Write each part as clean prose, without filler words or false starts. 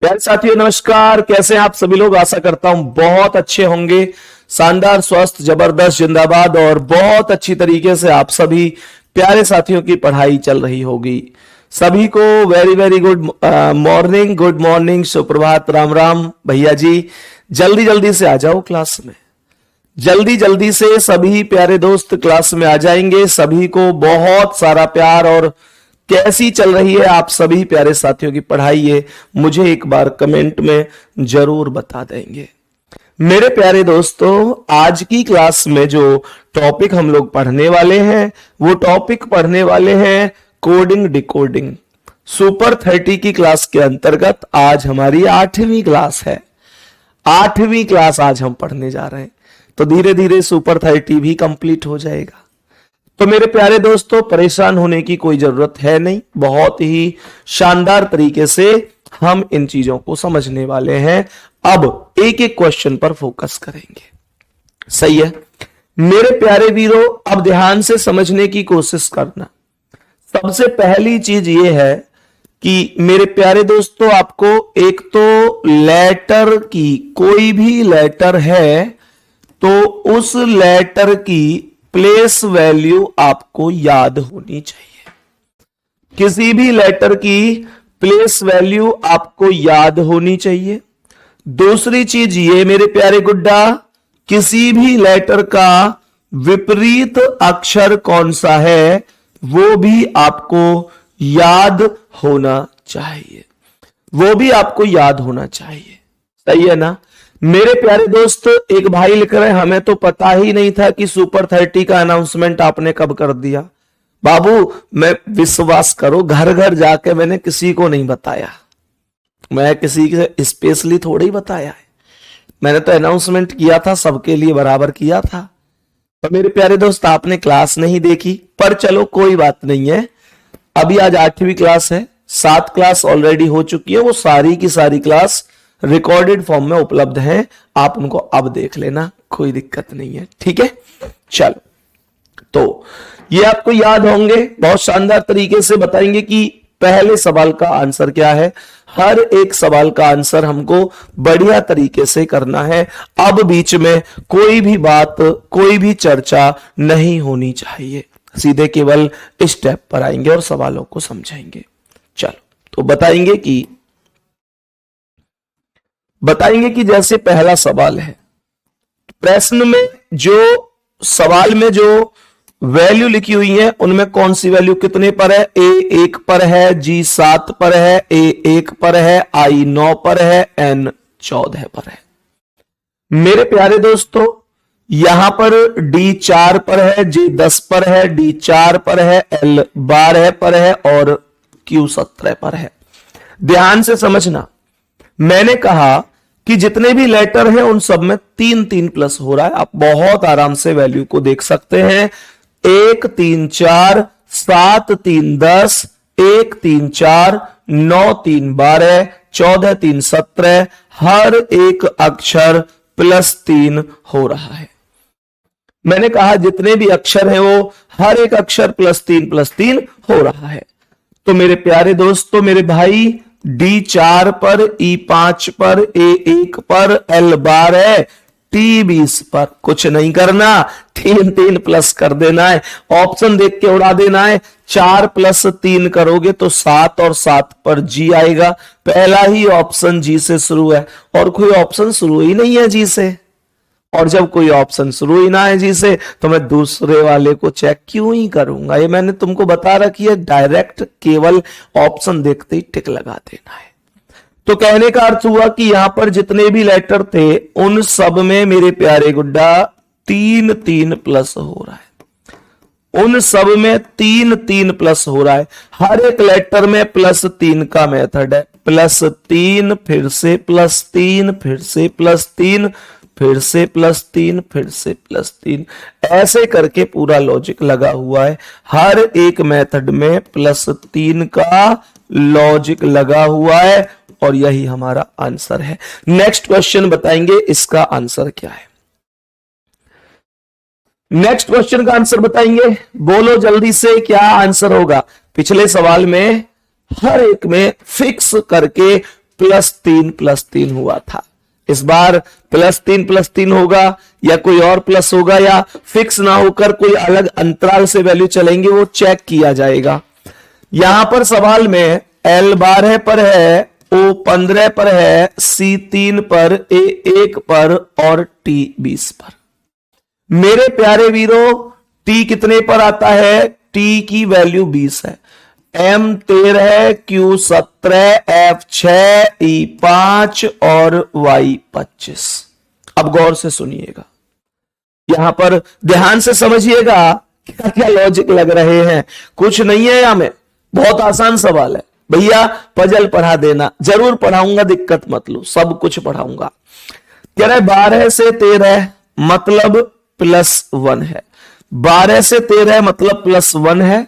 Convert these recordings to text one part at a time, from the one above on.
प्यारे साथियों नमस्कार। कैसे हैं आप सभी लोग? आशा करता हूं बहुत अच्छे होंगे। शानदार, स्वस्थ, जबरदस्त, जिंदाबाद और बहुत अच्छी तरीके से आप सभी प्यारे साथियों की पढ़ाई चल रही होगी। सभी को very very good morning, good morning, सुप्रभात, राम राम। भैया जी जल्दी जल्दी से आ जाओ क्लास में, जल्दी जल्दी से सभी प्यारे दोस्त क्लास में आ जाएंगे। सभी को बहुत सारा प्यार। और कैसी चल रही है आप सभी प्यारे साथियों की पढ़ाई, ये मुझे एक बार कमेंट में जरूर बता देंगे। मेरे प्यारे दोस्तों, आज की क्लास में जो टॉपिक हम लोग पढ़ने वाले हैं वो टॉपिक पढ़ने वाले हैं कोडिंग डिकोडिंग। सुपर 30 की क्लास के अंतर्गत आज हमारी 8वीं क्लास है। 8वीं क्लास आज हम पढ़ने जा रहे हैं, तो धीरे धीरे सुपर 30 भी कंप्लीट हो जाएगा। तो मेरे प्यारे दोस्तों, परेशान होने की कोई जरूरत है नहीं। बहुत ही शानदार तरीके से हम इन चीजों को समझने वाले हैं। अब एक एक क्वेश्चन पर फोकस करेंगे, सही है मेरे प्यारे वीरों? अब ध्यान से समझने की कोशिश करना। सबसे पहली चीज यह है कि मेरे प्यारे दोस्तों, आपको एक तो लेटर की, कोई भी लेटर है तो उस लेटर की प्लेस वैल्यू आपको याद होनी चाहिए। किसी भी लेटर की प्लेस वैल्यू आपको याद होनी चाहिए। दूसरी चीज ये मेरे प्यारे गुड्डा, किसी भी लेटर का विपरीत अक्षर कौन सा है वो भी आपको याद होना चाहिए, वो भी आपको याद होना चाहिए, सही है ना मेरे प्यारे दोस्त? एक भाई लिख रहे हैं, हमें तो पता ही नहीं था कि सुपर 30 का अनाउंसमेंट आपने कब कर दिया। बाबू, मैं विश्वास करो, घर घर जाके मैंने किसी को नहीं बताया। मैं किसी से स्पेशली थोड़ा ही बताया है। मैंने तो अनाउंसमेंट किया था, सबके लिए बराबर किया था। तो मेरे प्यारे दोस्त, आपने क्लास नहीं देखी, पर चलो कोई बात नहीं है। अभी आज 8वीं क्लास है, 7 क्लास ऑलरेडी हो चुकी है। वो सारी की सारी क्लास रिकॉर्डेड फॉर्म में उपलब्ध है, आप उनको अब देख लेना, कोई दिक्कत नहीं है, ठीक है? चलो, तो ये आपको याद होंगे। बहुत शानदार तरीके से बताएंगे कि पहले सवाल का आंसर क्या है। हर एक सवाल का आंसर हमको बढ़िया तरीके से करना है। अब बीच में कोई भी बात, कोई भी चर्चा नहीं होनी चाहिए। सीधे केवल स्टेप पर आएंगे और सवालों को समझेंगे। चलो, तो बताएंगे कि जैसे पहला सवाल है, प्रश्न में जो सवाल में जो वैल्यू लिखी हुई है उनमें कौन सी वैल्यू कितने पर है? ए 1 पर है, जी 7 पर है, ए 1 पर है, आई 9 पर है, एन 14 पर है। मेरे प्यारे दोस्तों, यहां पर डी 4 पर है, जी 10 पर है, डी 4 पर है, एल 12 पर है और क्यू 17 पर है। ध्यान से समझना, मैंने कहा कि जितने भी लेटर हैं उन सब में 3-3 प्लस हो रहा है। आप बहुत आराम से वैल्यू को देख सकते हैं। 1 3 4, 7 3 10, 1 3 4, 9 3 12, 14 3 17, हर एक अक्षर +3 हो रहा है। मैंने कहा जितने भी अक्षर हैं वो हर एक अक्षर +3 हो रहा है। तो मेरे प्यारे दोस्तों, मेरे भाई, डी 4 पर, ई 5 पर, ए 1 पर, एल 12, टी 20 पर। कुछ नहीं करना, 3 प्लस कर देना है, ऑप्शन देख के उड़ा देना है। 4 + 3 करोगे तो 7 और 7 पर जी आएगा। पहला ही ऑप्शन जी से शुरू है और कोई ऑप्शन शुरू ही नहीं है जी से। और जब कोई ऑप्शन शुरू ही ना है जी से तो मैं दूसरे वाले को चेक क्यों ही करूंगा? ये मैंने तुमको बता रखी है, डायरेक्ट केवल ऑप्शन देखते ही टिक लगा देना है। तो कहने का अर्थ हुआ कि यहां पर जितने भी लेटर थे उन सब में मेरे प्यारे गुड्डा 3-3 प्लस हो रहा है। उन सब में 3-3 प्लस हो रहा है। हर एक लेटर में +3 का मेथड है। +3, फिर से +3, फिर से +3, फिर से +3, फिर से +3, ऐसे करके पूरा लॉजिक लगा हुआ है। हर एक मेथड में +3 का लॉजिक लगा हुआ है और यही हमारा आंसर है। नेक्स्ट क्वेश्चन बताएंगे इसका आंसर क्या है। नेक्स्ट क्वेश्चन का आंसर बताएंगे, बोलो जल्दी से क्या आंसर होगा। पिछले सवाल में हर एक में फिक्स करके +3 हुआ था। इस बार +3 होगा या कोई और प्लस होगा या फिक्स ना होकर कोई अलग अंतराल से वैल्यू चलेंगे, वो चेक किया जाएगा। यहां पर सवाल में L 12 पर है, O 15 पर है, C 3 पर, A 1 पर और T 20 पर। मेरे प्यारे वीरों, T कितने पर आता है? T की वैल्यू 20 है, M 13, Q 17, F 6, E 5 और Y 25। अब गौर से सुनिएगा, यहां पर ध्यान से समझिएगा क्या क्या लॉजिक लग रहे हैं। कुछ नहीं है यहां में, बहुत आसान सवाल है। भैया पजल पढ़ा देना, जरूर पढ़ाऊंगा, दिक्कत मत लो, सब कुछ पढ़ाऊंगा। कह रहे 12 से 13 मतलब +1 है, 12 से 13 मतलब +1 है,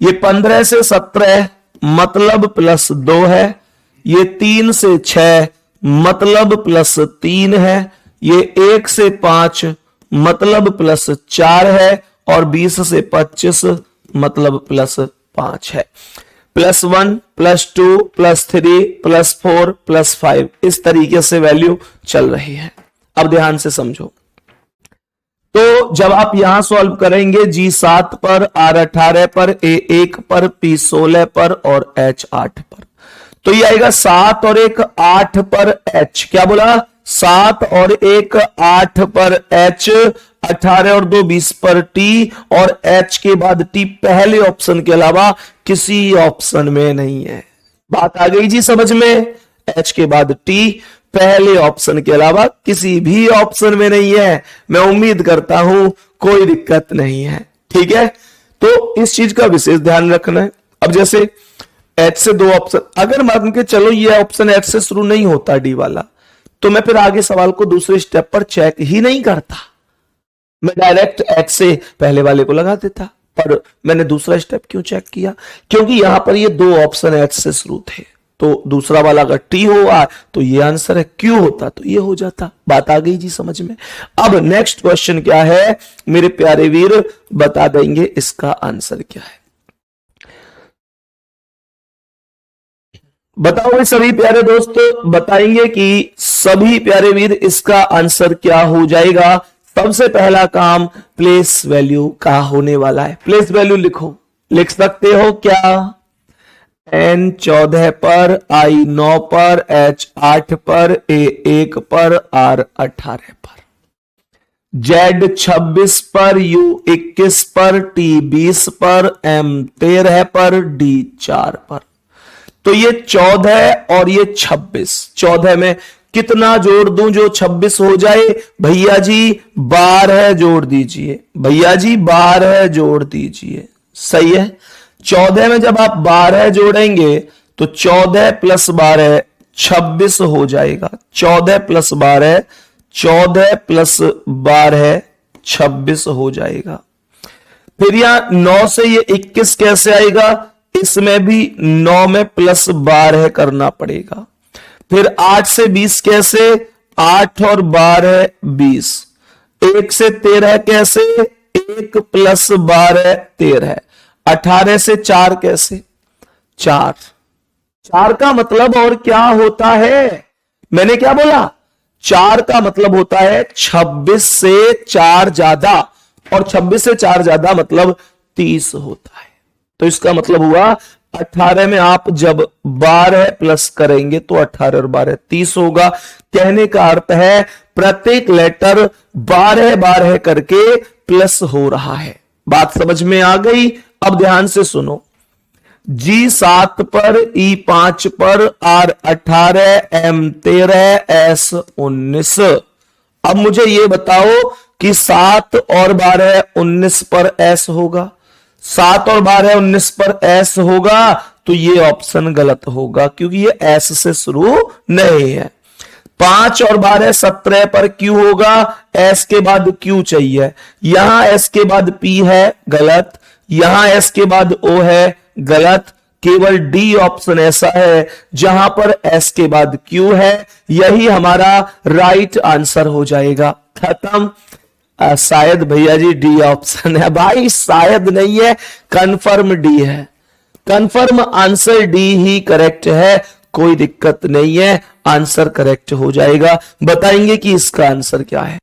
ये 15 से 17 मतलब +2 है, ये 3 से 6 मतलब +3 है, ये 1 से 5 मतलब +4 है और 20 से 25 मतलब +5 है। +1, +2, +3, +4, +5 इस तरीके से वैल्यू चल रही है। अब ध्यान से समझो, तो जब आप यहां सॉल्व करेंगे G 7 पर, R 18 पर, A 1 पर, P 16 पर और H 8 पर, तो ये आएगा 7 और 1 8 पर H। क्या बोला? 7 और 1 8 पर H, 18 और 2 20 पर T और H के बाद T पहले ऑप्शन के अलावा किसी ऑप्शन में नहीं है। बात आ गई जी समझ में? H के बाद T पहले ऑप्शन के अलावा किसी भी ऑप्शन में नहीं है। मैं उम्मीद करता हूं कोई दिक्कत नहीं है, ठीक है? तो इस चीज का विशेष ध्यान रखना है। अब जैसे H से 2 ऑप्शन, अगर मान के चलो ये ऑप्शन H से शुरू नहीं होता D वाला, तो मैं फिर आगे सवाल को दूसरे स्टेप पर चेक ही नहीं करता, मैं डायरेक्ट H से पहले वाले को लगा देता। पर मैंने दूसरा स्टेप क्यों चेक किया? क्योंकि यहां पर ये 2 ऑप्शन H से शुरू थे, तो दूसरा वाला अगर T होगा तो ये आंसर है, Q होता तो ये हो जाता। बात आ गई जी समझ में? अब नेक्स्ट क्वेश्चन क्या है मेरे प्यारे वीर, बता देंगे इसका आंसर क्या है। बताओ सभी प्यारे दोस्त, बताएंगे कि सभी प्यारे वीर इसका आंसर क्या हो जाएगा। सबसे पहला काम प्लेस वैल्यू का होने वाला है। प्लेस वैल्यू लिखो, लिख सकते हो क्या? N 14 पर, I 9 पर, H 8 पर, A 1 पर, R 18 पर, Z 26 पर, U 21 पर, T 20 पर, M 13 पर, D 4 पर। तो ये 14 और ये 26, 14 में कितना जोड़ दूं जो 26 हो जाए? भैया जी 12 जोड़ दीजिए, भैया जी 12 जोड़ दीजिए, सही है। 14 में जब आप 12 जोड़ेंगे तो 14 + 12 26 हो जाएगा। 14 + 12 14 + 12 26 हो जाएगा। फिर यहां 9 से ये 21 कैसे आएगा? इसमें भी 9 में +12 करना पड़ेगा। फिर 8 से 20 कैसे? 8 और 12 20। 1 से 13 कैसे? 1 + 12 13। 18 से 4 कैसे? 4। 4 का मतलब और क्या होता है? मैंने क्या बोला? 4 का मतलब होता है 26 से 4 ज्यादा, और 26 से 4 ज्यादा मतलब 30 होता है। तो इसका मतलब हुआ 18 में आप जब 12 प्लस करेंगे तो 18 और 12 30 होगा। कहने का अर्थ है प्रत्येक लेटर 12 करके प्लस हो रहा है। बात समझ में आ गई? अब ध्यान से सुनो, G 7 पर, E 5 पर, R 18, M 13, S 19। अब मुझे यह बताओ कि 7 और 12 19 पर S होगा, 7 और 12 19 पर S होगा, तो ये ऑप्शन गलत होगा क्योंकि ये S से शुरू नहीं है। 5 और 12 17 पर Q होगा, S के बाद Q चाहिए, यहां S के बाद P है, गलत, यहां S के बाद O है, गलत। केवल D ऑप्शन ऐसा है जहां पर S के बाद Q है, यही हमारा राइट आंसर हो जाएगा। खत्म। शायद भैया जी D ऑप्शन है। भाई शायद नहीं है, कंफर्म D है। कंफर्म आंसर D ही करेक्ट है। कोई दिक्कत नहीं है, आंसर करेक्ट हो जाएगा। बताएंगे कि इसका आंसर क्या है।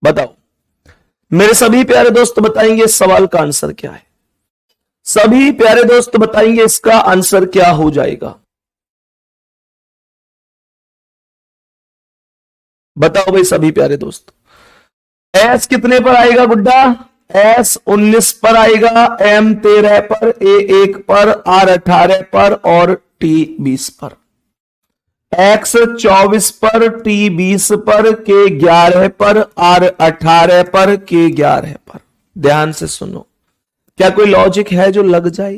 बताओ मेरे सभी प्यारे दोस्त, बताएंगे इस सवाल का आंसर क्या है। सभी प्यारे दोस्त बताएंगे इसका आंसर क्या हो जाएगा। बताओ भाई सभी प्यारे दोस्त। एस कितने पर आएगा गुड्डा? एस 19 पर आएगा, एम 13 पर, ए 1 पर, आर 18 पर और टी 20 पर। एक्स 24 पर, टी 20 पर, के 11 पर, आर 18 पर, के 11 पर। ध्यान से सुनो, क्या कोई लॉजिक है जो लग जाए?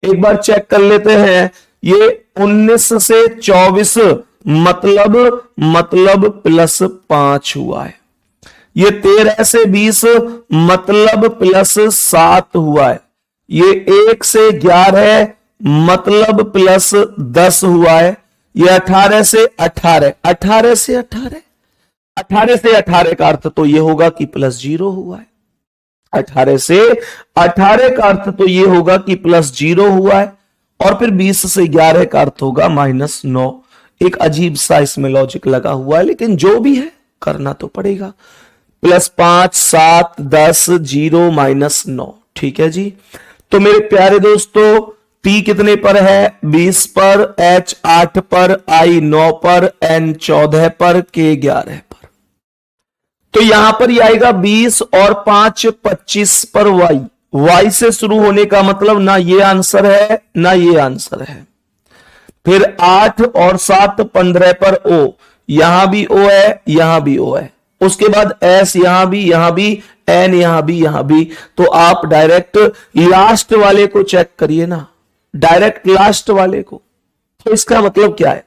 एक बार चेक कर लेते हैं। ये 19 से 24 मतलब प्लस 5 हुआ है। ये 13 से 20 मतलब प्लस 7 हुआ है। ये 1 से 11 मतलब प्लस 10 हुआ है। ये 18 से 18 18 से 18 18 से 18 का अर्थ तो ये होगा कि प्लस 0 हुआ है। 18 से 18 का अर्थ तो ये होगा कि प्लस 0 हुआ है। और फिर 20 से 11 का अर्थ होगा -9। एक अजीब सा इसमें लॉजिक लगा हुआ है, लेकिन जो भी है करना तो पड़ेगा। +5 7 10 0 -9। ठीक है जी। तो मेरे प्यारे दोस्तों, टी कितने पर है? 20 पर, एच 8 पर, आई 9 पर, एन 14 पर, के 11 पर। तो यहां पर ही आएगा 20 और 5 25 पर वाई। वाई से शुरू होने का मतलब ना ये आंसर है ना ये आंसर है। फिर 8 और 7 15 पर ओ, यहां भी ओ है, यहां भी ओ है। उसके बाद एस यहां भी, एन यहां भी। तो आप डायरेक्ट लास्ट वाले को चेक करिए ना, डायरेक्ट लास्ट वाले को। तो इसका मतलब क्या है?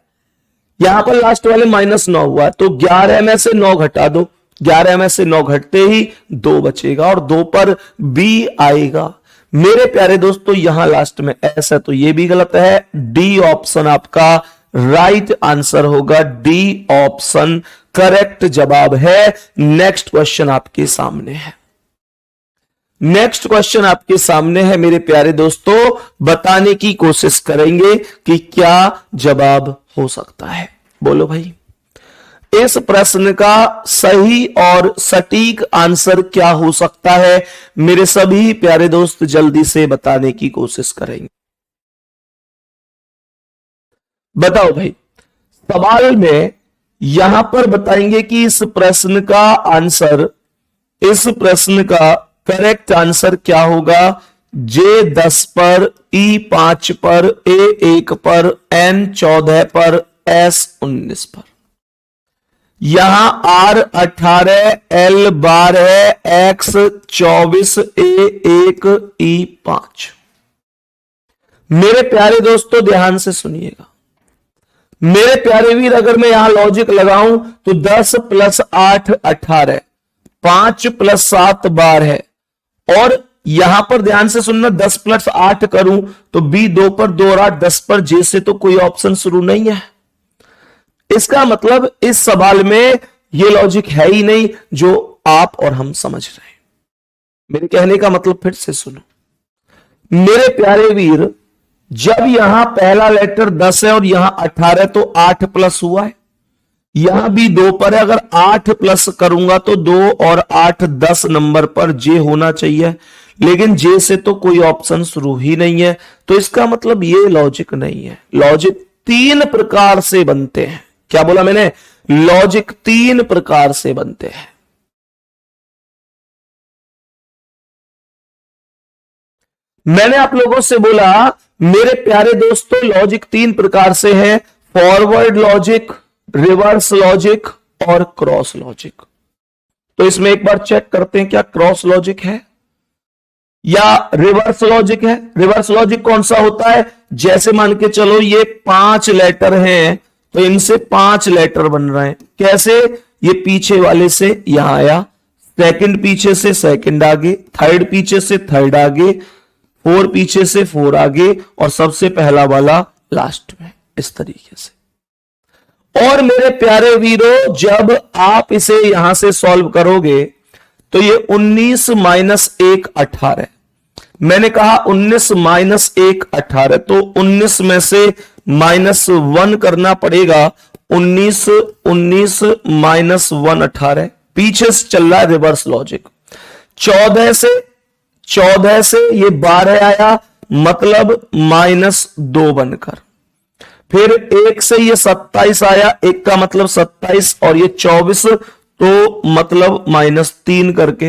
यहां पर लास्ट वाले -9 हुआ, तो 11 में से 9 घटा दो। 11 में से 9 घटते ही 2 बचेगा और 2 पर बी आएगा। मेरे प्यारे दोस्तों, यहां लास्ट में एस है तो यह भी गलत है। डी ऑप्शन आपका राइट आंसर होगा। डी ऑप्शन करेक्ट जवाब है। नेक्स्ट क्वेश्चन आपके सामने है। नेक्स्ट क्वेश्चन आपके सामने है मेरे प्यारे दोस्तों, बताने की कोशिश करेंगे कि क्या जवाब हो सकता है। बोलो भाई, इस प्रश्न का सही और सटीक आंसर क्या हो सकता है? मेरे सभी प्यारे दोस्त जल्दी से बताने की कोशिश करेंगे। बताओ भाई, सवाल में यहां पर बताएंगे कि इस प्रश्न का आंसर, इस प्रश्न का करेक्ट आंसर क्या होगा? जे 10 पर, ई 5 पर, ए 1 पर, एन 14 पर, एस 19 पर। यहां आर 18, एल 12, एक्स 24, ए 1, ई 5। मेरे प्यारे दोस्तों ध्यान से सुनिएगा। मेरे प्यारे वीर, अगर मैं यहां लॉजिक लगाऊं तो 10 + 8 18, 5 + 7 12 और यहां पर ध्यान से सुनना, 10 + 8 करूं तो बी 2 पर 2 और 8 10 पर, जे से तो कोई ऑप्शन शुरू नहीं है। इसका मतलब इस सवाल में यह लॉजिक है ही नहीं जो आप और हम समझ रहे हैं। मेरे कहने का मतलब फिर से सुनो मेरे प्यारे वीर, जब यहां पहला लेटर 10 है और यहां 18 तो 8 प्लस हुआ है। यहां भी 2 पर है, अगर 8 प्लस करूंगा तो 2 और 8 10 नंबर पर जे होना चाहिए, लेकिन जे से तो कोई ऑप्शन शुरू ही नहीं है, तो इसका मतलब ये लॉजिक नहीं है। लॉजिक 3 प्रकार से बनते हैं। क्या बोला मैंने? लॉजिक 3 प्रकार से बनते हैं। मैंने आप लोगों से बोला मेरे प्यारे दोस्तों लॉजिक 3 प्रकार से है, फॉरवर्ड लॉजिक, रिवर्स लॉजिक और क्रॉस लॉजिक। तो इसमें एक बार चेक करते हैं क्या क्रॉस लॉजिक है या रिवर्स लॉजिक है। रिवर्स लॉजिक कौन सा होता है? जैसे मान के चलो ये 5 लेटर हैं तो इनसे 5 लेटर बन रहे हैं। कैसे? ये पीछे वाले से यहां आया, सेकंड पीछे से सेकंड आगे, थर्ड पीछे से थर्ड आगे, 4 पीछे से 4 आगे और सबसे पहला वाला लास्ट में, इस तरीके से। और मेरे प्यारे वीरों जब आप इसे यहां से सॉल्व करोगे तो ये 19 माइनस 1 18। मैंने कहा 19 माइनस 1 18, तो 19 में से -1 करना पड़ेगा। 19 माइनस 1 18। पीछे से चल रहा है रिवर्स लॉजिक। 14 से ये 12 आया, मतलब -2 बनकर। फिर 1 से ये 27 आया, 1 का मतलब 27 और ये 24, तो मतलब -3 करके।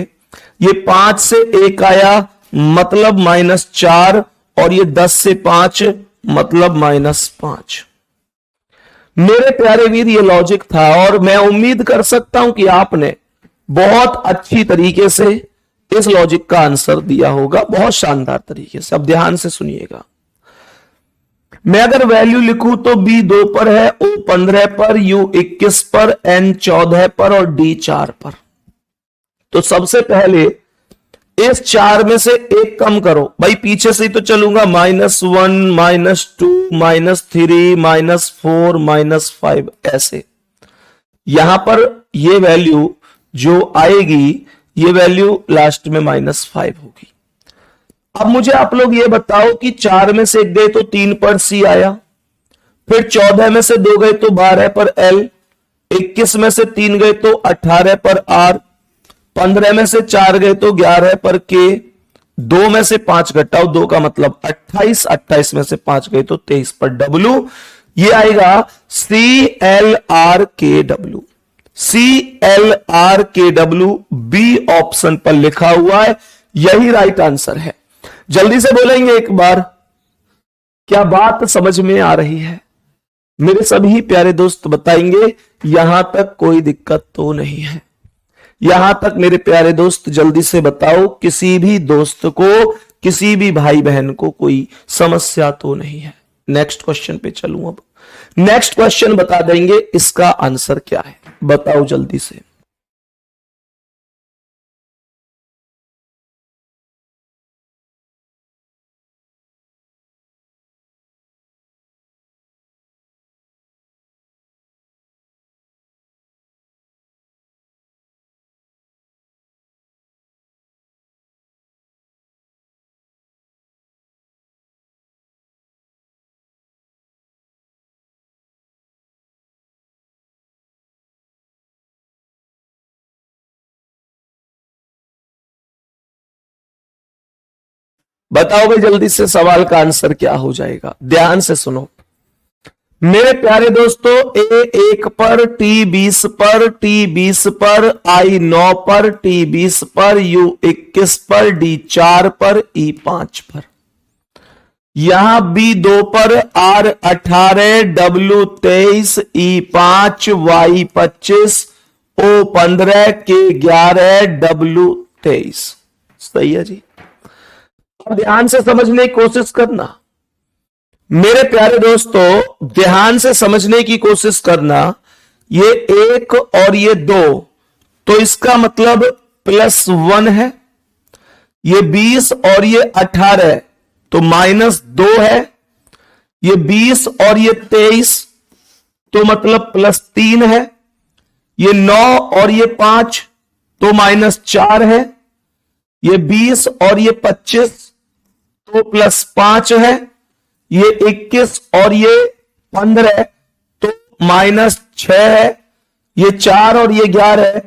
ये 5 से 1 आया, मतलब -4 और ये 10 से 5 मतलब -5। मेरे प्यारे वीर ये लॉजिक था और मैं उम्मीद कर सकता हूं कि आपने बहुत अच्छी तरीके से इस लॉजिक का आंसर दिया होगा, बहुत शानदार तरीके से। अब ध्यान से सुनिएगा, मैं अगर वैल्यू लिखूं तो B 2 पर है, O 15 पर, U 21 पर, N 14 पर और D 4 पर। तो सबसे पहले इस 4 में से एक कम करो भाई, पीछे से ही तो चलूंगा। -1 -2 -3 -4 -5 ऐसे। यहां पर ये वैल्यू जो आएगी ये वैल्यू लास्ट में -5 होगी। अब मुझे आप लोग ये बताओ कि 4 में से 1 गए तो 3 पर C आया, फिर 14 में से 2 गए तो 12 पर L, 21 में से 3 गए तो 18 पर R, 15 में से 4 गए तो 11 पर K, 2 में से 5 घटाओ 2 का मतलब 28, 28 में से 5 गए तो 23 पर W। ये आएगा CLRKW। CLRKW B ऑप्शन पर लिखा हुआ है, यही राइट आंसर है। जल्दी से बोलेंगे एक बार, क्या बात समझ में आ रही है? मेरे सभी प्यारे दोस्त बताएंगे यहां तक कोई दिक्कत तो नहीं है। यहां तक मेरे प्यारे दोस्त जल्दी से बताओ, किसी भी दोस्त को, किसी भी भाई बहन को कोई समस्या तो नहीं है। नेक्स्ट क्वेश्चन पे चलूं। अब नेक्स्ट क्वेश्चन बता देंगे इसका आंसर क्या है, बताओ जल्दी से। बताओ भाई जल्दी से, सवाल का आंसर क्या हो जाएगा? ध्यान से सुनो मेरे प्यारे दोस्तों। A1 पर, T20 पर, T20 पर, I9 पर, T20 पर, U21 पर, D4 पर, E5 पर। यहां B2 पर, R18, W23, E5, Y25, O15, K11, W23। सही है जी। अब ध्यान से समझने की कोशिश करना मेरे प्यारे दोस्तों, ध्यान से समझने की कोशिश करना। ये 1 और ये 2, तो इसका मतलब +1 है। ये 20 और ये 18 तो -2 है। ये 20 और ये 23 तो मतलब +3 है। ये 9 और ये 5 तो -4 है। ये 20 और ये 25 तो +5 है। ये 21 और ये 15 तो -6 है। ये 4 और ये 11 है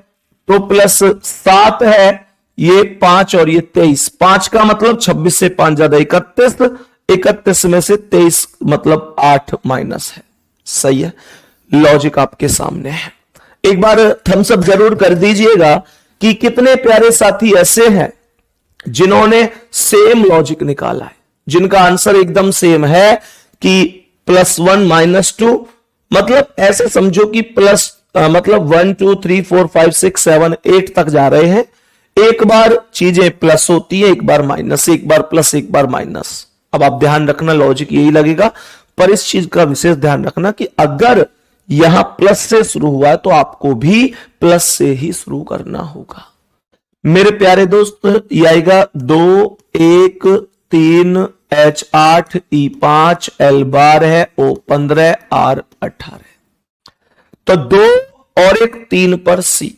तो +7 है, ये 5 और ये 23, 5 का मतलब 26 से 5 ज्यादा 31, 31 में से 23 मतलब 8 माइनस है। सही है, लॉजिक आपके सामने है। एक बार थम्स अप जरूर कर दीजिएगा कि कितने प्यारे साथी ऐसे हैं जिन्होंने सेम लॉजिक निकाला है, जिनका आंसर एकदम सेम है कि +1 -2, मतलब ऐसे समझो कि मतलब 1 2 3 4 5 6 7 8 तक जा रहे हैं। एक बार चीजें प्लस होती है, एक बार माइनस, एक बार प्लस, एक बार माइनस। अब आप ध्यान रखना, लॉजिक यही लगेगा, पर इस चीज का विशेष ध्यान रखना कि अगर यहां प्लस से शुरू हुआ है तो आपको भी प्लस से ही शुरू करना होगा। मेरे प्यारे दोस्त, ये आएगा 2 1 3 H8 E5 L बार है, O 15 R 18। तो 2 और 1 3 पर C,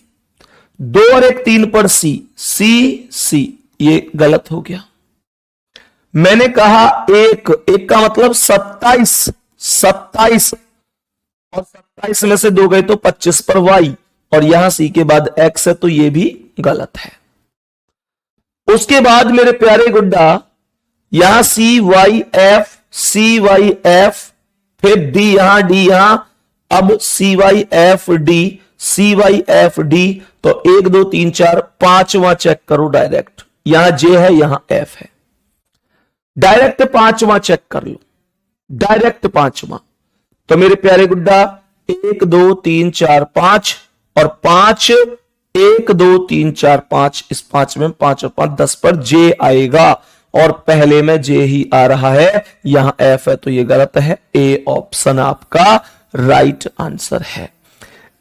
2 और 1 3 पर C, C ये गलत हो गया। मैंने कहा एक का मतलब 27 और 27 में से 2 गए तो 25 पर Y, और यहां C के बाद X है तो ये भी गलत है। उसके बाद मेरे प्यारे गुड्डा यहां CYF, फिर D यहां, D यहां, अब CYFD, तो 1 2 3 4 5वां चेक करो डायरेक्ट, यहां J है यहां F है, डायरेक्ट 5वां चेक कर लो, डायरेक्ट 5वां। तो मेरे प्यारे गुड्डा 1 2 3 4 5 और 5, 1 2 3 4 5, इस 5 में 5 और 5 10 पर J आएगा, और पहले में J ही आ रहा है, यहां F है तो ये गलत है। ए ऑप्शन आपका राइट आंसर है,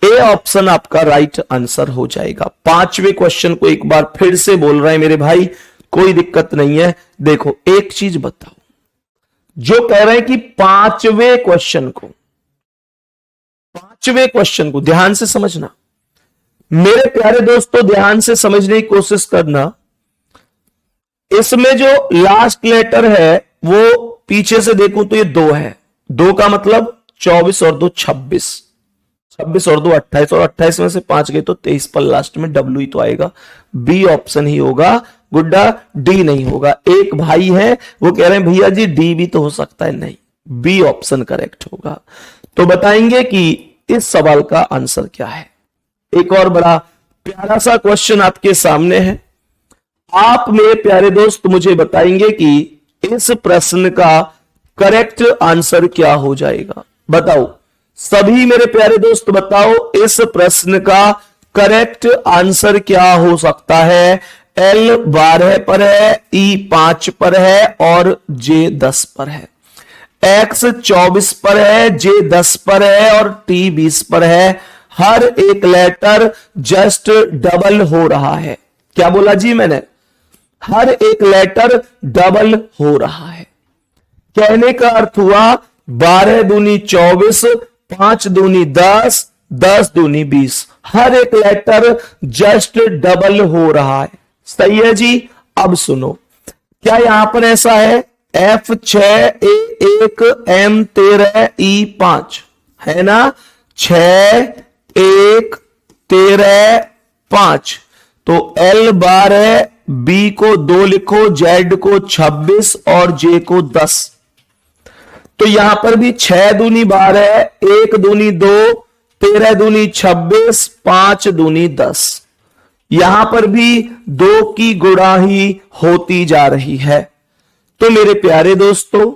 ए ऑप्शन आपका राइट आंसर हो जाएगा। 5वें क्वेश्चन को एक बार फिर से बोल रहे हैं मेरे भाई, कोई दिक्कत नहीं है। देखो एक चीज बताओ, जो कह रहे हैं कि 5वें क्वेश्चन को ध्यान से समझना मेरे प्यारे दोस्तों, ध्यान से समझने की कोशिश करना। इसमें जो लास्ट लेटर है वो पीछे से देखूं तो ये 2 है, 2 का मतलब 24 और 2 26, 26 और 2 28, और 28 में से 5 गए तो 23 पर लास्ट में W ही तो आएगा, बी ऑप्शन ही होगा गुड्डा, डी नहीं होगा। एक भाई है वो कह रहे हैं भैया जी डी भी तो हो सकता है, नहीं, बी ऑप्शन करेक्ट होगा। तो बताएंगे कि इस सवाल का आंसर क्या है। एक और बड़ा प्यारा सा क्वेश्चन आपके सामने है, आप मेरे प्यारे दोस्त मुझे बताएंगे कि इस प्रश्न का करेक्ट आंसर क्या हो जाएगा। बताओ सभी मेरे प्यारे दोस्त, बताओ इस प्रश्न का करेक्ट आंसर क्या हो सकता है। L 12 पर है, E 5 पर है और J 10 पर है, X 24 पर है, J 10 पर है और T 20 पर है। हर एक लेटर जस्ट डबल हो रहा है। क्या बोला जी मैंने? हर एक लेटर डबल हो रहा है। कहने का अर्थ हुआ 12 दूनी 24, 5 दूनी 10, 10 दूनी 20, हर एक लेटर जस्ट डबल हो रहा है। सही है जी। अब सुनो, क्या यहां पर ऐसा है F6 A1 M 13 E 5 है ना, 6 1 13 5, तो L 12 B को 2 लिखो, Z को 26 और J को 10। तो यहां पर भी 6 दूनी 12, 1 दूनी 2, 13 दूनी 26, 5 दूनी 10। यहां पर भी 2 की गुणा ही होती जा रही है। तो मेरे प्यारे दोस्तों,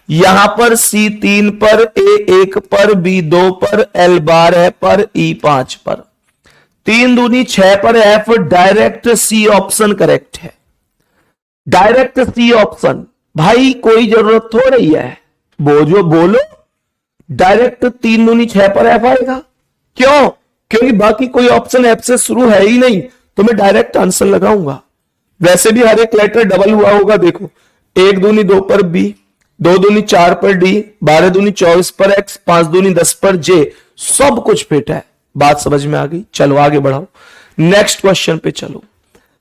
यहां पर C 3 पर, A 1 पर, B 2 पर, L 12 पर, E 5 पर, 3 दूनी 6 पर F direct C option correct है। डायरेक्ट C ऑप्शन, भाई कोई जरूरत हो रही है बोलो, डायरेक्ट 3 दूनी 6 पर F आएगा। क्यों? क्योंकि बाकी कोई ऑप्शन F से शुरू है ही नहीं, तो मैं डायरेक्ट आंसर लगाऊंगा। वैसे भी हर एक लेटर डबल हुआ होगा। देखो 1 दूनी 2 पर B, 2 दूनी 4 पर D, 12 दूनी 24 पर X, 5 दूनी 10 पर J, सब कुछ फिट है। बात समझ में आ गई? चलो आगे बढ़ाओ, नेक्स्ट क्वेश्चन पे चलो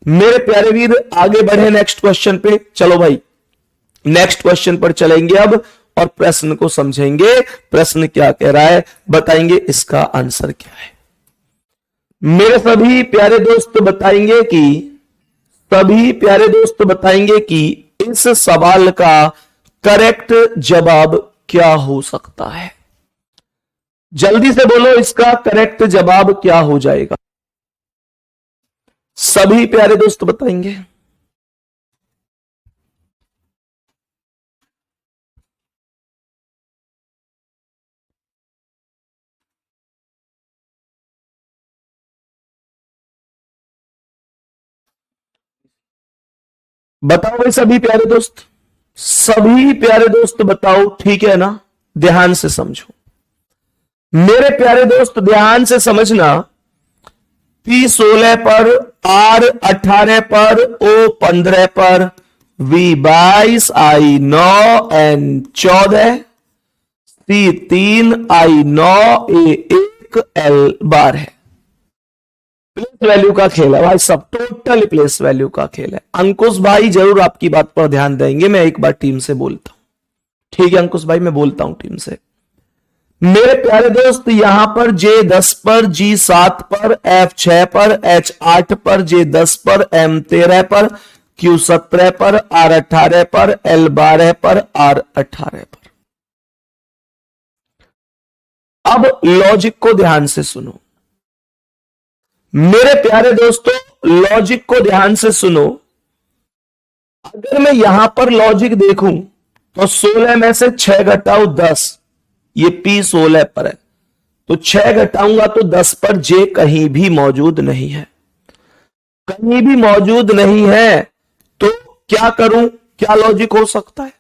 मेरे प्यारे वीर, आगे बढ़े नेक्स्ट क्वेश्चन पे। चलो भाई नेक्स्ट क्वेश्चन पर चलेंगे अब और प्रश्न को समझेंगे। प्रश्न क्या कह रहा है, बताएंगे इसका आंसर क्या है। मेरे सभी प्यारे दोस्त बताएंगे कि इस सवाल का करेक्ट जवाब क्या हो सकता है। जल्दी से बोलो, इसका करेक्ट जवाब क्या हो जाएगा। सभी प्यारे दोस्त बताएंगे। बताओ भाई सभी प्यारे दोस्त बताओ, ठीक है ना। ध्यान से समझो मेरे प्यारे दोस्त, ध्यान से समझना। P16 पर, R18 पर, O15 पर, V22, I9, N14, C3, I9, A1, L12 है। प्लेस वैल्यू का खेल है भाई सब, टोटल प्लेस वैल्यू का खेल है। अंकुश भाई जरूर आपकी बात पर ध्यान देंगे, मैं एक बार टीम से बोलता हूं। ठीक है अंकुश भाई, मैं बोलता हूं टीम से। मेरे प्यारे दोस्त, यहां पर J10 पर, G7 पर, F6 पर, H8 पर, J10 पर, M13 पर, Q17 पर, R18 पर, L12 पर, R18 पर। अब लॉजिक को ध्यान से सुनो मेरे प्यारे दोस्तों, लॉजिक को ध्यान से सुनो। अगर मैं यहां पर लॉजिक देखूं तो 16 में से 6 घटाओ 10, ये P16 पर है, तो 6 घटाऊंगा तो 10 पर J कहीं भी मौजूद नहीं है, कहीं भी मौजूद नहीं है। तो क्या करूं, क्या लॉजिक हो सकता है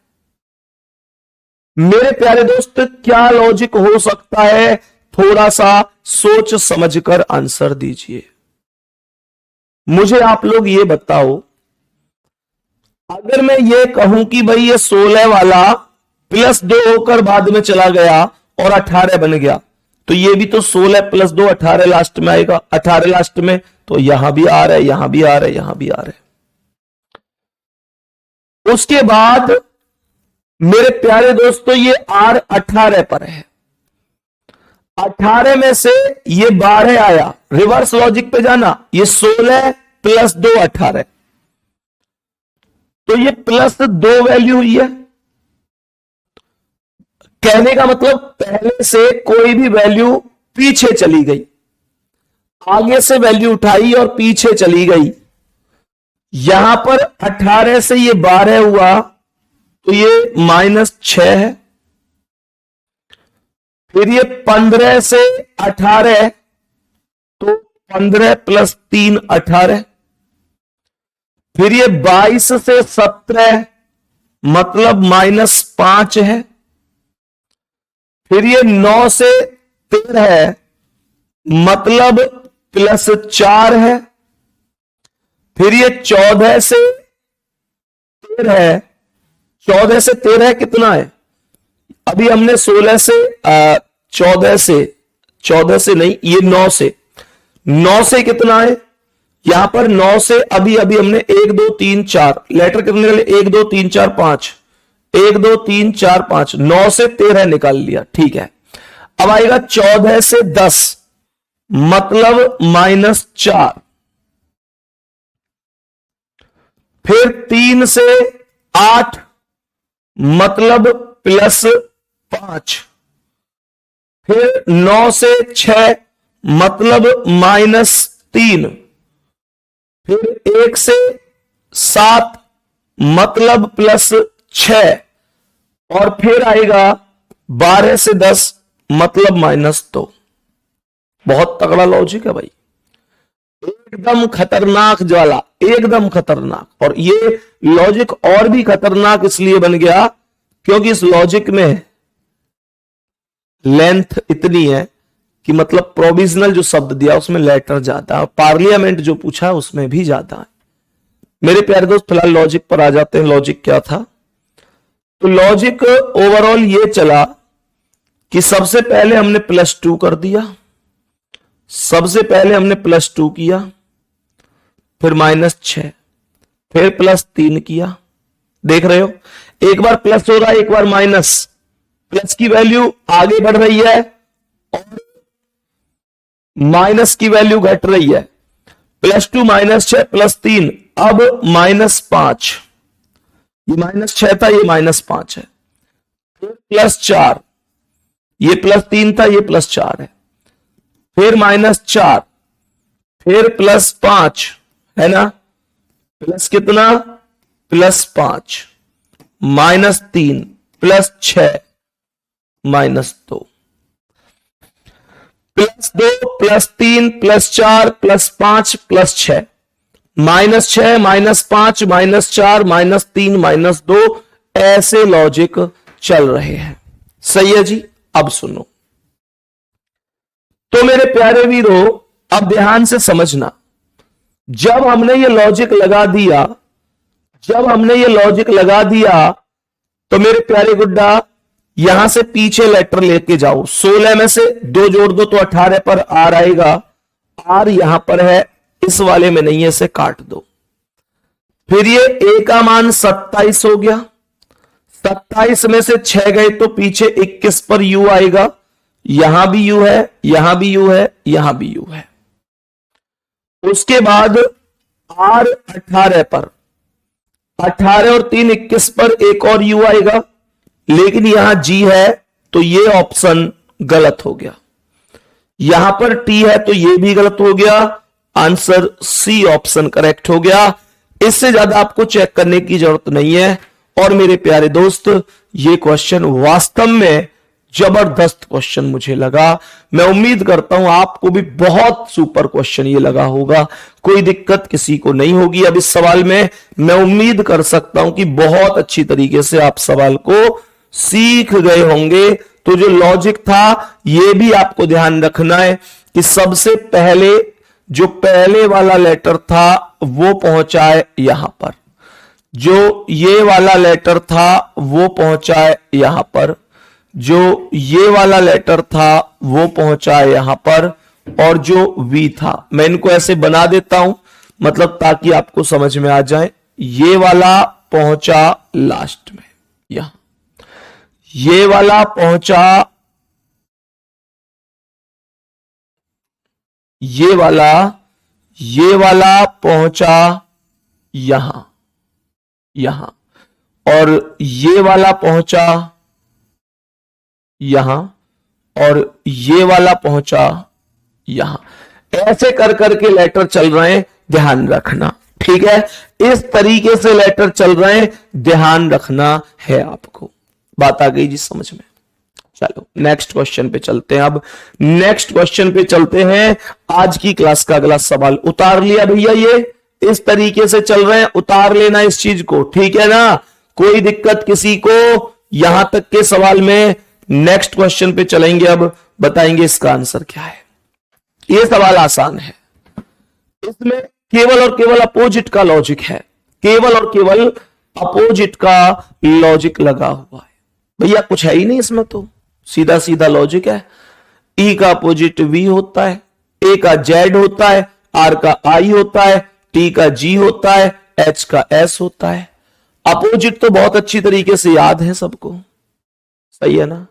मेरे प्यारे दोस्त, क्या लॉजिक हो सकता है? थोड़ा सा सोच समझकर आंसर दीजिए। मुझे आप लोग ये बताओ, अगर मैं ये कहूं कि भाई ये 16 वाला +2 होकर बाद में चला गया और 18 बन गया, तो ये भी तो 16 + 2 18 लास्ट में आएगा। 18 लास्ट में, तो यहां भी आ रहा है, यहां भी आ रहा है, यहां भी आ रहा है। उसके बाद मेरे प्यारे दोस्तों, ये R18 पर है। 18 में से ये 12 आया, रिवर्स लॉजिक पे जाना, ये 16 + 2 18, तो ये +2 वैल्यू हुई है। कहने का मतलब पहले से कोई भी वैल्यू पीछे चली गई, आगे से वैल्यू उठाई और पीछे चली गई। यहां पर 18 से ये 12 हुआ, तो ये -6 है। फिर ये 15 से 18, तो 15 + 3 18। फिर ये 22 से 17, मतलब -5 है। फिर ये 9 से 13, मतलब +4 है। फिर ये 14 से 13, 14 से 13 कितना है? अभी हमने 16 से 14 से नहीं, ये 9 से कितना है? यहां पर 9 से अभी हमने 1 2 3 4 लेटर करने के लिए 1 2 3 4 5, 1 2 3 4 5, 9 से 13 निकाल लिया, ठीक है। अब आएगा 14 से 10, मतलब -4। फिर 3 से 8, मतलब +5। फिर 9 से 6, मतलब -3। फिर 1 से 7, मतलब +6, और फिर आएगा 12 से 10, मतलब -2। बहुत तगड़ा लॉजिक है भाई, एकदम खतरनाक ज्वाला, एकदम खतरनाक। और ये लॉजिक और भी खतरनाक इसलिए बन गया क्योंकि इस लॉजिक में लेंथ इतनी है कि मतलब प्रोविजनल जो शब्द दिया उसमें लेटर ज्यादा है, पार्लियामेंट जो पूछा उसमें भी ज्यादा है। मेरे प्यारे दोस्त, फिलहाल लॉजिक पर आ जाते हैं। लॉजिक क्या था? तो लॉजिक ओवरऑल ये चला कि सबसे पहले हमने +2 कर दिया, सबसे पहले हमने +2 किया, फिर -6, फिर +3 किया। देख रहे हो, एक बार प्लस हो रहा है, एक बार माइनस। प्लस की वैल्यू आगे बढ़ रही है और माइनस की वैल्यू घट रही है, +2 -6 +3, अब -5, ये -6 था, ये -5 है, फिर +4, ये +3 था, ये +4 है, फिर -4, फिर +5 है ना, प्लस कितना, +5, -3, +6, -2, +2, +3, +4, +5, +6, -6, -5, -4, -3, -2, ऐसे लॉजिक चल रहे हैं। सही है जी। अब सुनो, तो मेरे प्यारे वीरों, अब ध्यान से समझना, जब हमने ये लॉजिक लगा दिया, जब हमने ये लॉजिक लगा दिया, तो मेरे प्यारे गुड्डा यहां से पीछे लेटर लेके जाओ, 16 में से 2 जोड़ दो तो 18 पर आर आएगा, आर यहां पर है, इस वाले में नहीं है, इसे काट दो। फिर ये ए का मान 27 हो गया, 27 में से 6 गए तो पीछे 21 पर यू आएगा, यहां भी यू है, यहां भी यू है, यहां भी यू है। उसके बाद आर 18 पर, 18 और 3 21 पर एक और यू आएगा, लेकिन यहां जी है तो ये ऑप्शन गलत हो गया, यहां पर टी है तो ये भी गलत हो गया, आंसर सी ऑप्शन करेक्ट हो गया। इससे ज्यादा आपको चेक करने की जरूरत नहीं है। और मेरे प्यारे दोस्त, ये क्वेश्चन वास्तव में जबरदस्त क्वेश्चन मुझे लगा। मैं उम्मीद करता हूं आपको भी बहुत सुपर क्वेश्चन ये लगा होगा, कोई दिक्कत किसी को नहीं होगी। अब इस सवाल में मैं उम्मीद कर सकता हूं कि बहुत अच्छी तरीके से आप सवाल को सीख गए होंगे। तो जो लॉजिक था ये भी आपको ध्यान रखना है कि सबसे पहले जो पहले वाला लेटर था वो पहुंचा है यहां पर, जो ये वाला लेटर था वो पहुंचा है यहां पर, जो ये वाला लेटर था वो पहुंचा है यहां पर, और जो वी था, मैं इनको ऐसे बना देता हूं मतलब ताकि आपको समझ में आ जाए, ये वाला पहुंचा लास्ट में यहां, ये वाला पहुंचा, ये वाला पहुंचा यहां, यहां, और ये वाला पहुंचा यहां, और ये वाला पहुंचा यहां। ऐसे कर करके लेटर चल रहे हैं, ध्यान रखना, ठीक है। इस तरीके से लेटर चल रहे हैं, ध्यान रखना है आपको। बात आ गई जी समझ में। चलो नेक्स्ट क्वेश्चन पे चलते हैं। अब नेक्स्ट क्वेश्चन पे चलते हैं। आज की क्लास का अगला सवाल उतार लिया भैया, ये इस तरीके से चल रहे हैं, उतार लेना इस चीज को, ठीक है ना, कोई दिक्कत किसी को। यहां तक के सवाल में नेक्स्ट क्वेश्चन पे चलेंगे। अब बताएंगे इसका आंसर क्या है। यह सवाल आसान है, इसमें केवल और केवल अपोजिट का लॉजिक है, केवल और केवल अपोजिट का लॉजिक लगा हुआ है भैया, कुछ है ही नहीं इसमें, तो सीधा सीधा लॉजिक है। ई का अपोजिट वी होता है, ए का जेड होता है, आर का आई होता है, टी का जी होता है, एच का एस होता है। अपोजिट तो बहुत अच्छी तरीके से याद है सबको, सही है ना,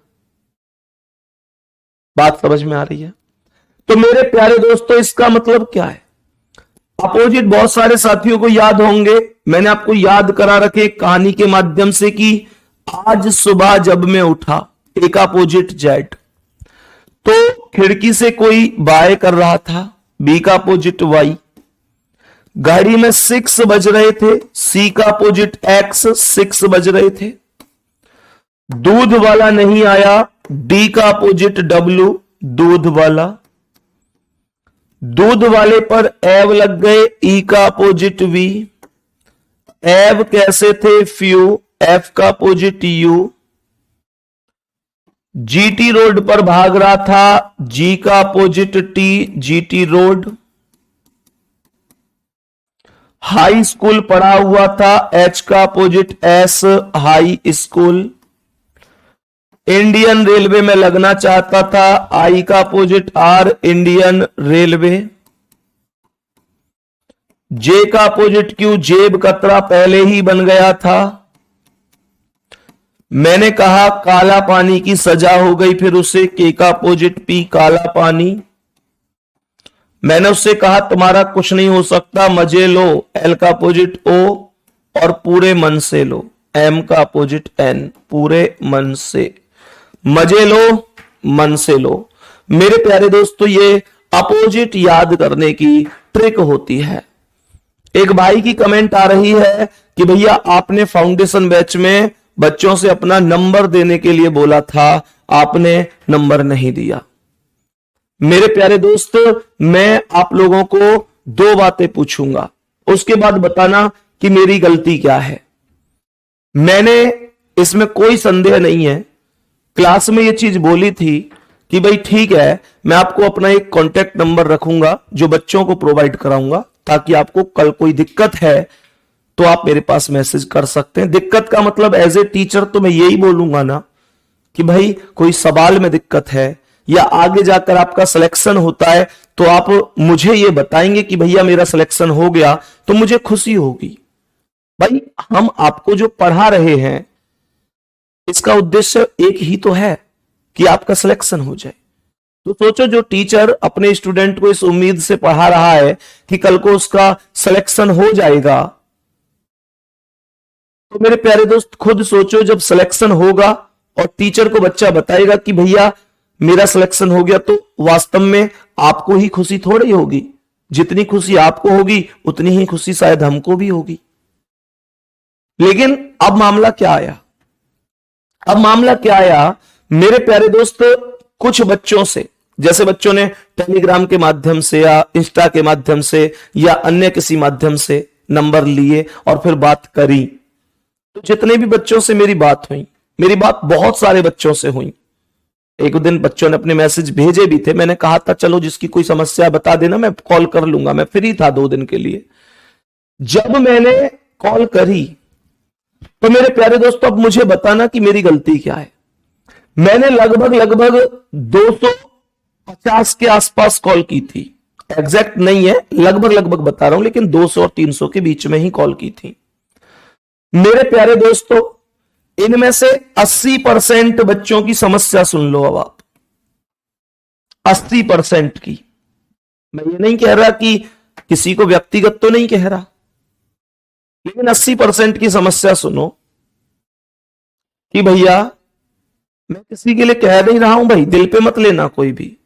बात समझ में आ रही है। तो मेरे प्यारे दोस्तों इसका मतलब क्या है, अपोजिट बहुत सारे साथियों को याद होंगे, मैंने आपको याद करा रखे कहानी के माध्यम से कि आज सुबह जब मैं उठा, एक अपोजिट जेड, तो खिड़की से कोई बाय कर रहा था, बी का अपोजिट वाई, घड़ी में 6 बज रहे थे, सी का अपोजिट एक्स 6 बज रहे थे, दूध वाला नहीं आया, डी का अपोजिट डब्ल्यू दूध वाला, दूध वाले पर एव लग गए, ई का अपोजिट वी, एव कैसे थे फ्यू, एफ का अपोजिट यू, जीटी रोड पर भाग रहा था, जी का opposite T GT road, high school पढ़ा हुआ था, एच का opposite S high school, Indian railway में लगना चाहता था, आई का अपोजिट आर इंडियन रेलवे, जे का अपोजिट क्यू जेब कतरा पहले ही बन गया था, मैंने कहा काला पानी की सजा हो गई फिर उसे, के का अपोजिट पी काला पानी, मैंने उससे कहा तुम्हारा कुछ नहीं हो सकता, मजे लो, एल का अपोजिट ओ और पूरे मन से लो, एम का अपोजिट एन, पूरे मन से, मजे लो, मन से लो। मेरे प्यारे दोस्तों, ये अपोजिट याद करने की ट्रिक होती है। एक भाई की कमेंट आ रही है कि भैया आपने फाउंडेशन बैच में बच्चों से अपना नंबर देने के लिए बोला था, आपने नंबर नहीं दिया। मेरे प्यारे दोस्त, मैं आप लोगों को दो बातें पूछूंगा, उसके बाद बताना कि मेरी गलती क्या है। मैंने इसमें कोई संदेह नहीं है, क्लास में ये चीज बोली थी कि भाई ठीक है, मैं आपको अपना एक कांटेक्ट नंबर रखूंगा जो बच्चों को प्रोवाइड कराऊंगा, ताकि आपको कल कोई दिक्कत है तो आप मेरे पास मैसेज कर सकते हैं। दिक्कत का मतलब एज ए टीचर तो मैं यही बोलूंगा ना कि भाई कोई सवाल में दिक्कत है या आगे जाकर आपका सिलेक्शन होता है तो आप मुझे ये बताएंगे कि भैया मेरा सिलेक्शन हो गया, तो मुझे खुशी होगी। भाई हम आपको जो पढ़ा रहे हैं इसका उद्देश्य एक ही तो है कि आपका सिलेक्शन हो जाए। तो सोचो, जो टीचर अपने स्टूडेंट को इस उम्मीद से पढ़ा रहा है कि कल को उसका सिलेक्शन हो जाएगा, तो मेरे प्यारे दोस्त खुद सोचो, जब सिलेक्शन होगा और टीचर को बच्चा बताएगा कि भैया मेरा सिलेक्शन हो गया, तो वास्तव में आपको ही खुशी थोड़ी होगी। जितनी खुशी आपको होगी उतनी ही खुशी शायद हमको भी होगी। लेकिन अब मामला क्या आया? अब मामला क्या आया मेरे प्यारे दोस्त, कुछ बच्चों से, जैसे बच्चों ने टेलीग्राम के माध्यम से या इंस्टा के माध्यम से या अन्य किसी माध्यम से नंबर लिए और फिर बात करी, तो जितने भी बच्चों से मेरी बात हुई, मेरी बात बहुत सारे बच्चों से हुई। एक दिन बच्चों ने अपने मैसेज भेजे भी थे, मैंने कहा था चलो जिसकी कोई समस्या बता देना, मैं कॉल कर लूंगा, मैं फ्री था 2 दिन के लिए। जब मैंने कॉल करी तो मेरे प्यारे दोस्तों, अब मुझे बताना कि मेरी गलती क्या है। मैंने लगभग 250 के आसपास कॉल की थी, एग्जैक्ट नहीं है, लगभग बता रहा हूं, लेकिन 200 और 300 के बीच में ही कॉल की थी। मेरे प्यारे दोस्तों, इनमें से 80% बच्चों की समस्या सुन लो। अब आप 80% की, मैं ये नहीं कह रहा कि किसी को व्यक्तिगत तो नहीं कह रहा, लेकिन 80% की समस्या सुनो कि भैया मैं किसी के लिए कह नहीं रहा हूं, भाई दिल पे मत लेना कोई भी,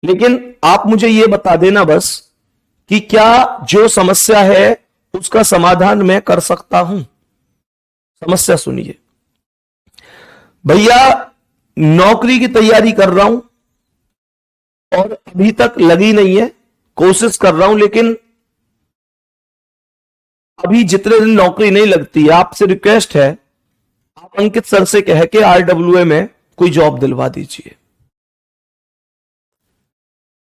लेकिन आप मुझे यह बता देना बस कि क्या जो समस्या है उसका समाधान मैं कर सकता हूं। समस्या सुनिए भैया, नौकरी की तैयारी कर रहा हूं और अभी तक लगी नहीं है, कोशिश कर रहा हूं, लेकिन अभी जितने दिन नौकरी नहीं लगती है, आपसे रिक्वेस्ट है आप अंकित सर से कह के RWA में कोई जॉब दिलवा दीजिए।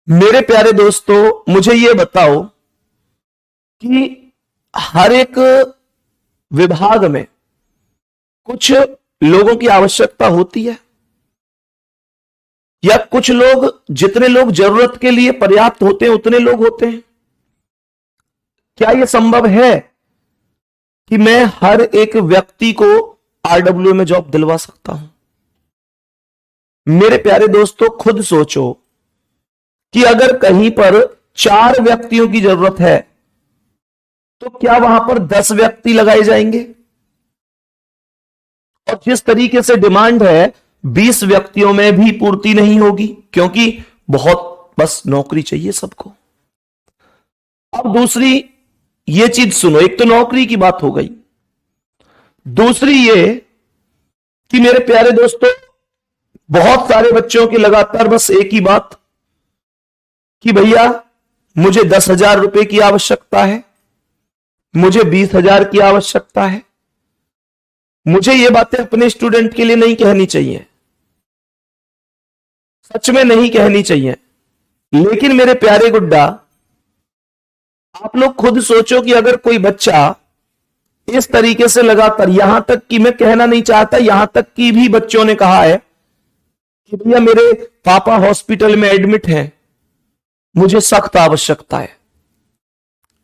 मेरे प्यारे दोस्तों, मुझे यह बताओ कि हर एक विभाग में कुछ लोगों की आवश्यकता होती है, या कुछ लोग, जितने लोग जरूरत के लिए पर्याप्त होते हैं उतने लोग होते हैं? क्या यह संभव है कि मैं हर एक व्यक्ति को RWA में जॉब दिलवा सकता हूं? मेरे प्यारे दोस्तों, खुद सोचो कि अगर कहीं पर 4 व्यक्तियों की जरूरत है तो क्या वहां पर 10 व्यक्ति लगाए जाएंगे? और जिस तरीके से डिमांड है 20 व्यक्तियों में भी पूर्ति नहीं होगी, क्योंकि बहुत बस नौकरी चाहिए सबको। अब दूसरी ये चीज सुनो, एक तो नौकरी की बात हो गई, दूसरी ये कि मेरे प्यारे दोस्तों, बहुत सारे बच्चों की लगातार बस एक ही बात कि भैया मुझे 10,000 रुपए की आवश्यकता है, मुझे 20,000 की आवश्यकता है। मुझे ये बातें अपने स्टूडेंट के लिए नहीं कहनी चाहिए, सच में नहीं कहनी चाहिए, लेकिन मेरे प्यारे गुड्डा, आप लोग खुद सोचो कि अगर कोई बच्चा इस तरीके से लगातार, यहां तक कि मैं कहना नहीं चाहता, यहां तक कि भी बच्चों ने कहा है कि भैया मेरे पापा हॉस्पिटल में एडमिट हैं, मुझे सख्त आवश्यकता है।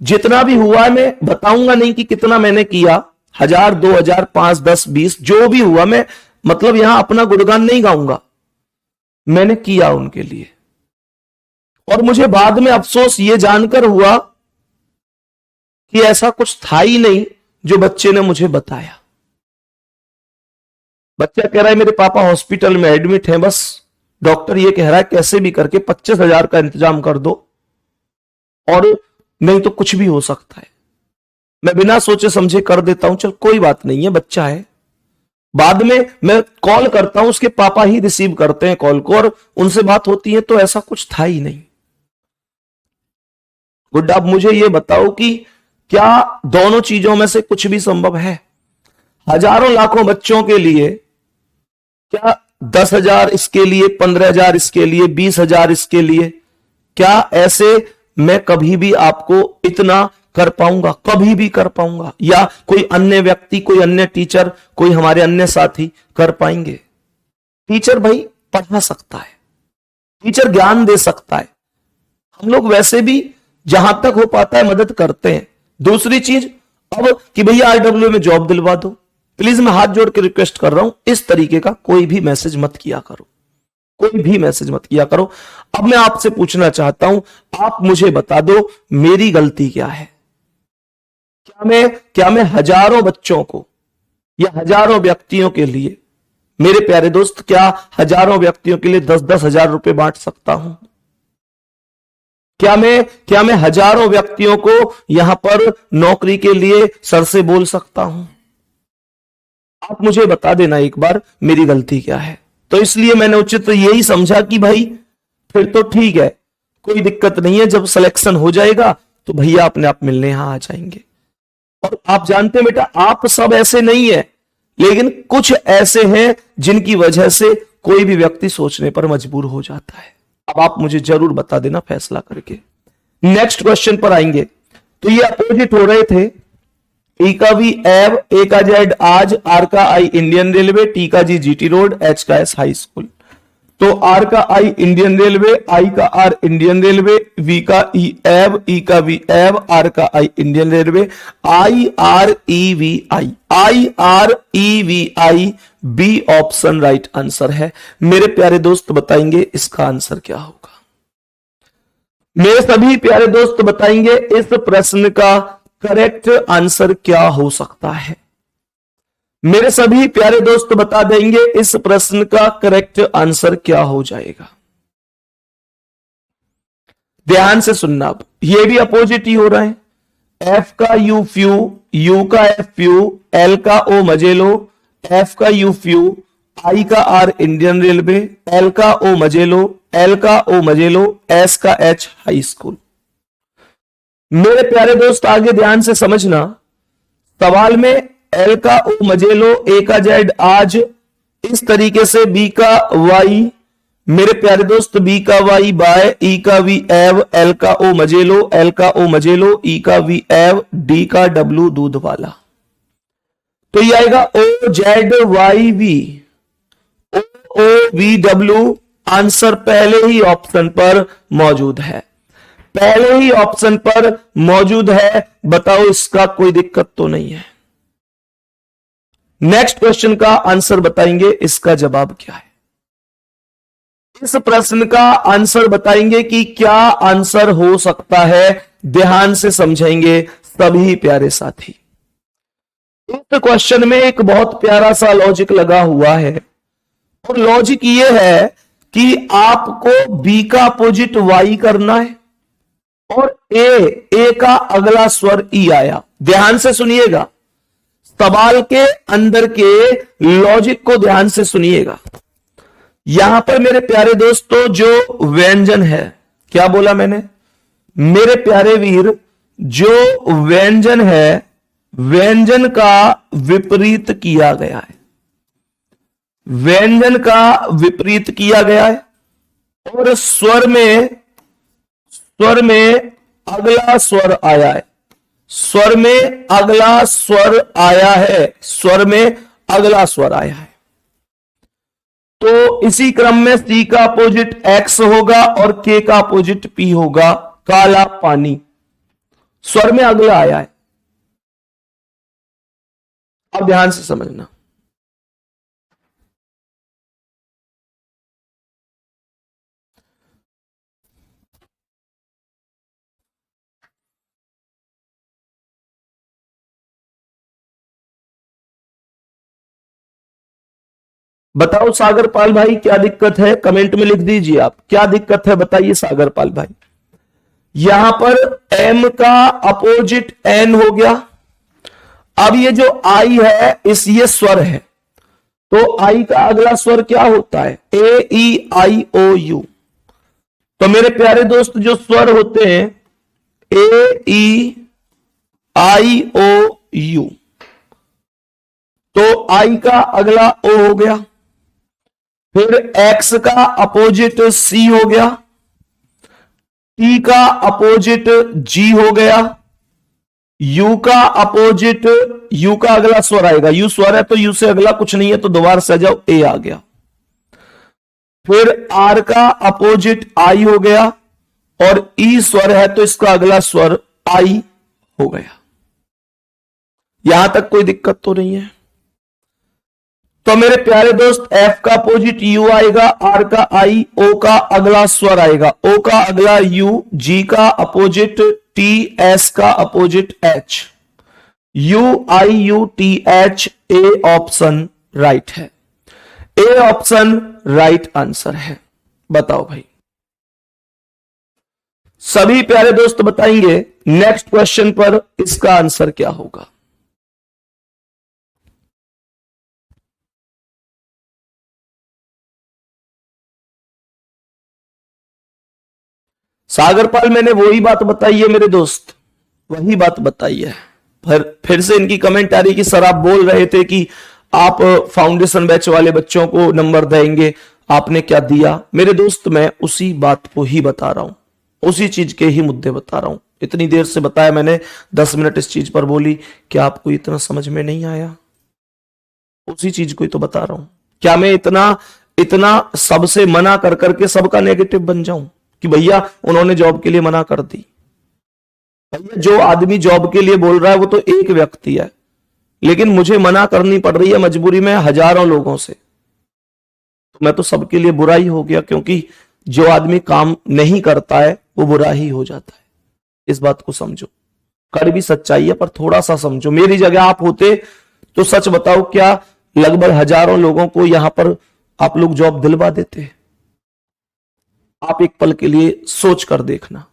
जितना भी हुआ है, मैं बताऊंगा नहीं कि कितना मैंने किया, 1000, 2000, 5, 10, 20 जो भी हुआ, मैं मतलब यहां अपना गुणगान नहीं गाऊंगा, मैंने किया उनके लिए। और मुझे बाद में अफसोस ये जानकर हुआ कि ऐसा कुछ था ही नहीं जो बच्चे ने मुझे बताया। बच्चा कह रहा है मेरे पापा हॉस्पिटल में एडमिट हैं, बस डॉक्टर ये कह रहा है कैसे भी करके 25,000 का इंतजाम कर दो, और नहीं तो कुछ भी हो सकता है। मैं बिना सोचे समझे कर देता हूं, चल कोई बात नहीं है, बच्चा है। बाद में मैं कॉल करता हूं, उसके पापा ही रिसीव करते हैं कॉल को और उनसे बात होती है, तो ऐसा कुछ था ही नहीं। गुड्डा, अब मुझे ये बताओ कि क्या दोनों चीजों में से कुछ भी संभव है? हजारों लाखों बच्चों के लिए क्या 10,000 इसके लिए, 15,000 इसके लिए, 20,000 इसके लिए, क्या ऐसे मैं कभी भी आपको इतना कर पाऊंगा? कभी भी कर पाऊंगा? या कोई अन्य व्यक्ति, कोई अन्य टीचर, कोई हमारे अन्य साथी कर पाएंगे? टीचर भाई पढ़ा सकता है, टीचर ज्ञान दे सकता है, हम लोग वैसे भी जहां तक हो पाता है मदद करते हैं। दूसरी चीज, अब कि भैया आरडब्ल्यू में जॉब दिलवा दो, प्लीज मैं हाथ जोड़ के रिक्वेस्ट कर रहा हूं, इस तरीके का कोई भी मैसेज मत किया करो, कोई भी मैसेज मत किया करो। अब मैं आपसे पूछना चाहता हूं, आप मुझे बता दो मेरी गलती क्या है? क्या मैं हजारों बच्चों को या हजारों व्यक्तियों के लिए, मेरे प्यारे दोस्त, क्या हजारों व्यक्तियों के लिए 10-10 हजार रुपए बांट सकता हूं? क्या मैं हजारों व्यक्तियों को यहां पर नौकरी के लिए सर से बोल सकता हूं? आप मुझे बता देना एक बार मेरी गलती क्या है। तो इसलिए मैंने उचित यही समझा कि भाई फिर तो ठीक है, कोई दिक्कत नहीं है, जब सिलेक्शन हो जाएगा तो भैया अपने आप मिलने यहां आ जाएंगे। और आप जानते हैं बेटा, आप सब ऐसे नहीं है, लेकिन कुछ ऐसे हैं जिनकी वजह से कोई भी व्यक्ति सोचने पर मजबूर हो जाता है। अब आप मुझे जरूर बता देना फैसला करके। नेक्स्ट क्वेश्चन पर आएंगे। तो ये अपोजिट हो रहे थे, ई का वी एव, ए का जेड आज, आर का आई इंडियन रेलवे, टी का जी जीटी रोड, एच का एस हाई स्कूल। तो आर का आई इंडियन रेलवे, आई का आर इंडियन रेलवे, वी का ई एव, ई का वी एव, आर का I Indian railway, I R E V I, I R E V I, B option right answer है। मेरे प्यारे दोस्त बताएंगे इसका आंसर क्या होगा? मेरे सभी प्यारे दोस्त बताएंगे इस प्रश्न का करेक्ट आंसर क्या हो सकता है? मेरे सभी प्यारे दोस्त बता देंगे इस प्रश्न का करेक्ट आंसर क्या हो जाएगा। ध्यान से सुनना, अब ये भी अपोजिट ही हो रहा है। एफ का यू फ्यू, यू का एफ यू, एल का ओ मजेलो, एफ का यू फ्यू, आई का आर इंडियन रेलवे, एल का ओ मजेलो, एल का ओ मजेलो, एस का एच हाई स्कूल। मेरे प्यारे दोस्त आगे ध्यान से समझना, सवाल में एल का ओ मजेलो, ए का जेड आज, इस तरीके से बी का वाई, मेरे प्यारे दोस्त बी का वाई बाय, ई का वी एव, एल का ओ मजेलो, एल का ओ मजेलो, ई का वी एव, डी का डब्लू दूध वाला। तो ये आएगा O Z Y V, O O V W. Answer पहले ही ऑप्शन पर मौजूद है, पहले ही ऑप्शन पर मौजूद है। बताओ इसका कोई दिक्कत तो नहीं है। नेक्स्ट क्वेश्चन का आंसर बताएंगे, इसका जवाब क्या है? इस प्रश्न का आंसर बताएंगे कि क्या आंसर हो सकता है। ध्यान से समझेंगे सभी प्यारे साथी। इस क्वेश्चन में एक बहुत प्यारा सा लॉजिक लगा हुआ है, और लॉजिक ये है कि आपको बी का अपोजिट वाई करना है, और ए का अगला स्वर ई आया। ध्यान से सुनिएगा, सवाल के अंदर के लॉजिक को ध्यान से सुनिएगा। यहां पर मेरे प्यारे दोस्तों जो व्यंजन है, क्या बोला मैंने मेरे प्यारे वीर, जो व्यंजन है, व्यंजन का विपरीत किया गया है, व्यंजन का विपरीत किया गया है। और स्वर में अगला स्वर आया है, स्वर में अगला स्वर आया है, स्वर में अगला स्वर आया है। तो इसी क्रम में सी का अपोजिट एक्स होगा और के का अपोजिट पी होगा, काला पानी। स्वर में अगला आया है। अब ध्यान से समझना, बताओ सागर पाल भाई, क्या दिक्कत है? कमेंट में लिख दीजिए आप, क्या दिक्कत है बताइए सागर पाल भाई। यहां पर m का अपोजिट n हो गया। अब ये जो I है इस ये स्वर है, तो I का अगला स्वर क्या होता है? ए ई आई ओ यू। तो मेरे प्यारे दोस्त जो स्वर होते हैं ए ई आई ओ यू, तो I का अगला O हो गया, फिर X का अपोजिट C हो गया, T का अपोजिट G हो गया, U का अपोजिट, U का अगला स्वर आएगा, U स्वर है तो U से अगला कुछ नहीं है तो दोबारा से जाओ A आ गया, फिर R का अपोजिट I हो गया, और E स्वर है तो इसका अगला स्वर I हो गया। यहां तक कोई दिक्कत तो नहीं है? तो मेरे प्यारे दोस्त F का अपोजिट U आएगा, R का I, O का अगला स्वर आएगा, O का अगला U, G का अपोजिट T, S का opposite H, U I U T H, A option right है। ए ऑप्शन राइट आंसर है। बताओ भाई, सभी प्यारे दोस्त बताएंगे नेक्स्ट क्वेश्चन पर इसका आंसर क्या होगा। सागरपाल मैंने वही बात बताई है मेरे दोस्त, वही बात बताई है। फिर से इनकी कमेंट आ रही कि सर आप बोल रहे थे कि आप फाउंडेशन बैच वाले बच्चों को नंबर देंगे, आपने क्या दिया? मेरे दोस्त मैं उसी बात को ही बता रहा हूं, उसी चीज के ही मुद्दे बता रहा हूं। इतनी देर से बताया मैंने, 10 मिनट इस चीज पर बोली, क्या आपको इतना समझ में नहीं आया? उसी चीज को ही तो बता रहा हूं। क्या मैं इतना इतना सबसे मना कर करके सबका नेगेटिव बन जाऊं कि भैया उन्होंने जॉब के लिए मना कर दी? भैया जो आदमी जॉब के लिए बोल रहा है वो तो एक व्यक्ति है, लेकिन मुझे मना करनी पड़ रही है मजबूरी में हजारों लोगों से, तो मैं तो सबके लिए बुरा ही हो गया, क्योंकि जो आदमी काम नहीं करता है वो बुरा ही हो जाता है। इस बात को समझो, कड़वी सच्चाई है पर थोड़ा सा समझो। मेरी जगह आप होते तो सच बताओ, क्या लगभग हजारों लोगों को यहां पर आप लोग जॉब दिलवा देते? आप एक पल के लिए सोच कर देखना।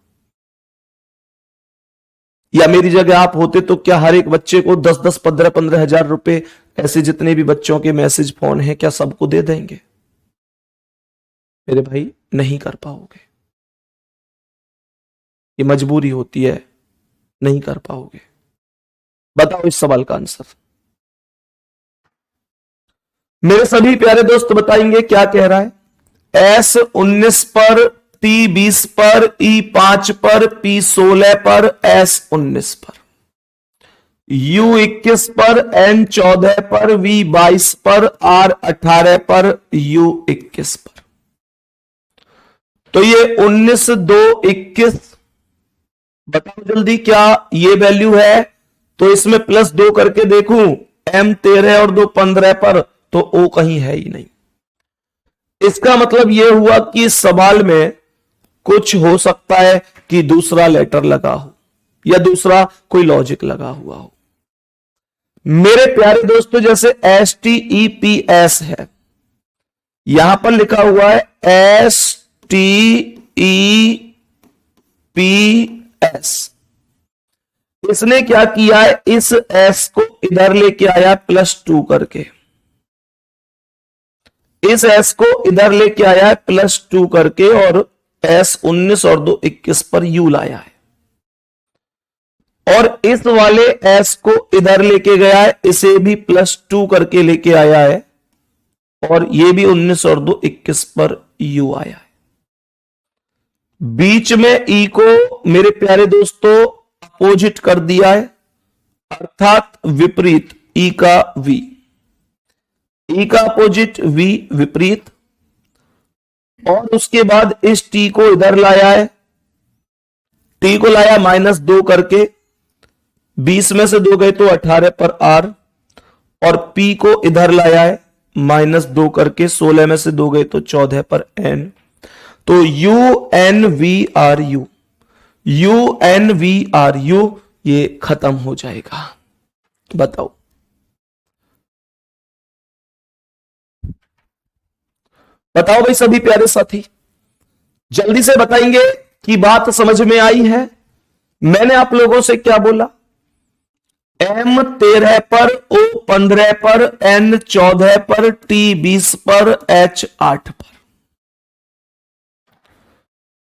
या मेरी जगह आप होते तो क्या हर एक बच्चे को 10-10, 15-15 हजार रुपए, ऐसे जितने भी बच्चों के मैसेज फोन है, क्या सबको दे देंगे? मेरे भाई नहीं कर पाओगे, ये मजबूरी होती है, नहीं कर पाओगे। बताओ इस सवाल का आंसर। मेरे सभी प्यारे दोस्त बताएंगे क्या कह रहा है। S19 पर, T20 पर, E5 पर, P16 पर, S19 पर, U21 पर, N14 पर, V22 पर, R18 पर, U21 पर। तो ये 19, 2, 21, बताओ जल्दी क्या ये वैल्यू है? तो इसमें +2 करके देखूं, M13 और 2 15 पर, तो O कहीं है ही नहीं। इसका मतलब यह हुआ कि इस सवाल में कुछ हो सकता है कि दूसरा लेटर लगा हो या दूसरा कोई लॉजिक लगा हुआ हो। मेरे प्यारे दोस्तों, जैसे STEPS है, यहां पर लिखा हुआ है STEPS। इसने क्या किया है, इस S को इधर लेके आया +2 करके, इस S को इधर लेके आया है +2 करके, और S19 और 2 21 पर U लाया है, और इस वाले S को इधर लेके गया है, इसे भी +2 करके लेके आया है, और ये भी 19 और 2 21 पर U आया है। बीच में E को मेरे प्यारे दोस्तों अपोजिट कर दिया है, अर्थात विपरीत, E का V, E का अपोजिट V विपरीत, और उसके बाद इस T को इधर लाया है, T को लाया -2 करके, 20 में से 2 गए तो 18 पर R, और P को इधर लाया है -2 करके, 16 में से 2 गए तो 14 पर N, तो UNVRU, UNVRU ये खत्म हो जाएगा। बताओ बताओ भाई सभी प्यारे साथी, जल्दी से बताएंगे कि बात समझ में आई है। मैंने आप लोगों से क्या बोला? M 13 पर, O 15 पर, N 14 पर, T 20 पर, H 8 पर।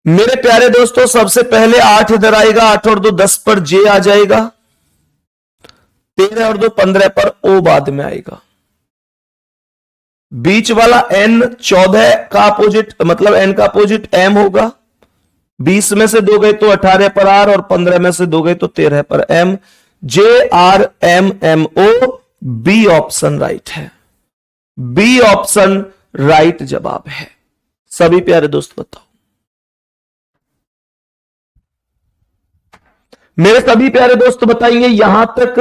मेरे प्यारे दोस्तों, सबसे पहले 8 इधर आएगा, 8 और 2 10 पर J आ जाएगा, 13 और 2 15 पर O बाद में आएगा। बीच वाला N 14 का अपोजिट, मतलब N का अपोजिट M होगा। 20 में से 2 गए तो 18 पर R, और 15 में से 2 गए तो 13 पर M। JRMMO, B option right है। बी ऑप्शन राइट जवाब है। सभी प्यारे दोस्त बताओ। मेरे सभी प्यारे दोस्त बताइए, यहां तक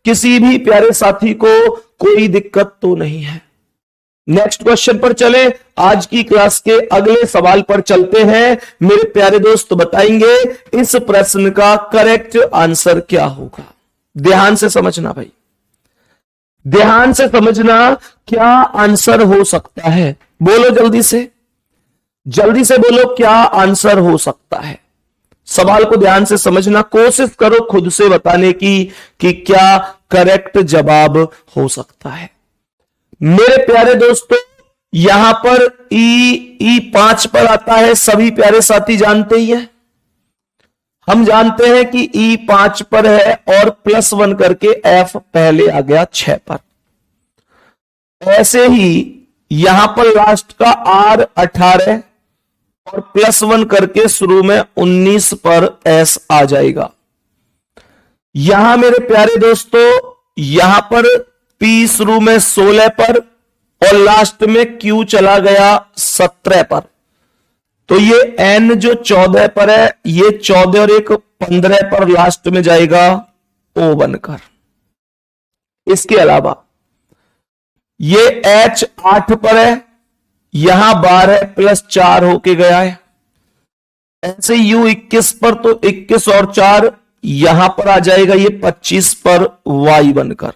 किसी भी प्यारे साथी को कोई दिक्कत तो नहीं है? नेक्स्ट क्वेश्चन पर चले, आज की क्लास के अगले सवाल पर चलते हैं। मेरे प्यारे दोस्त बताएंगे इस प्रश्न का करेक्ट आंसर क्या होगा। ध्यान से समझना भाई, ध्यान से समझना, क्या आंसर हो सकता है? बोलो जल्दी से, जल्दी से बोलो, क्या आंसर हो सकता है? सवाल को ध्यान से समझना, कोशिश करो खुद से बताने की कि क्या करेक्ट जवाब हो सकता है। मेरे प्यारे दोस्तों, यहां पर ई 5 पर आता है, सभी प्यारे साथी जानते ही हैं। हम जानते हैं कि ई 5 पर है और +1 करके F पहले आ गया 6 पर। ऐसे ही यहां पर लास्ट का R 18 और +1 करके शुरू में 19 पर S आ जाएगा। यहां मेरे प्यारे दोस्तों, यहां पर P शुरू में 16 पर और लास्ट में Q चला गया 17 पर। तो ये N जो 14 पर है, ये 14 और एक 15 पर लास्ट में जाएगा O बनकर। इसके अलावा ये H 8 पर है, यहां 12 +4 होके गया है। ऐसे U 21 पर, तो 21 और 4 यहां पर आ जाएगा, ये 25 पर Y बनकर।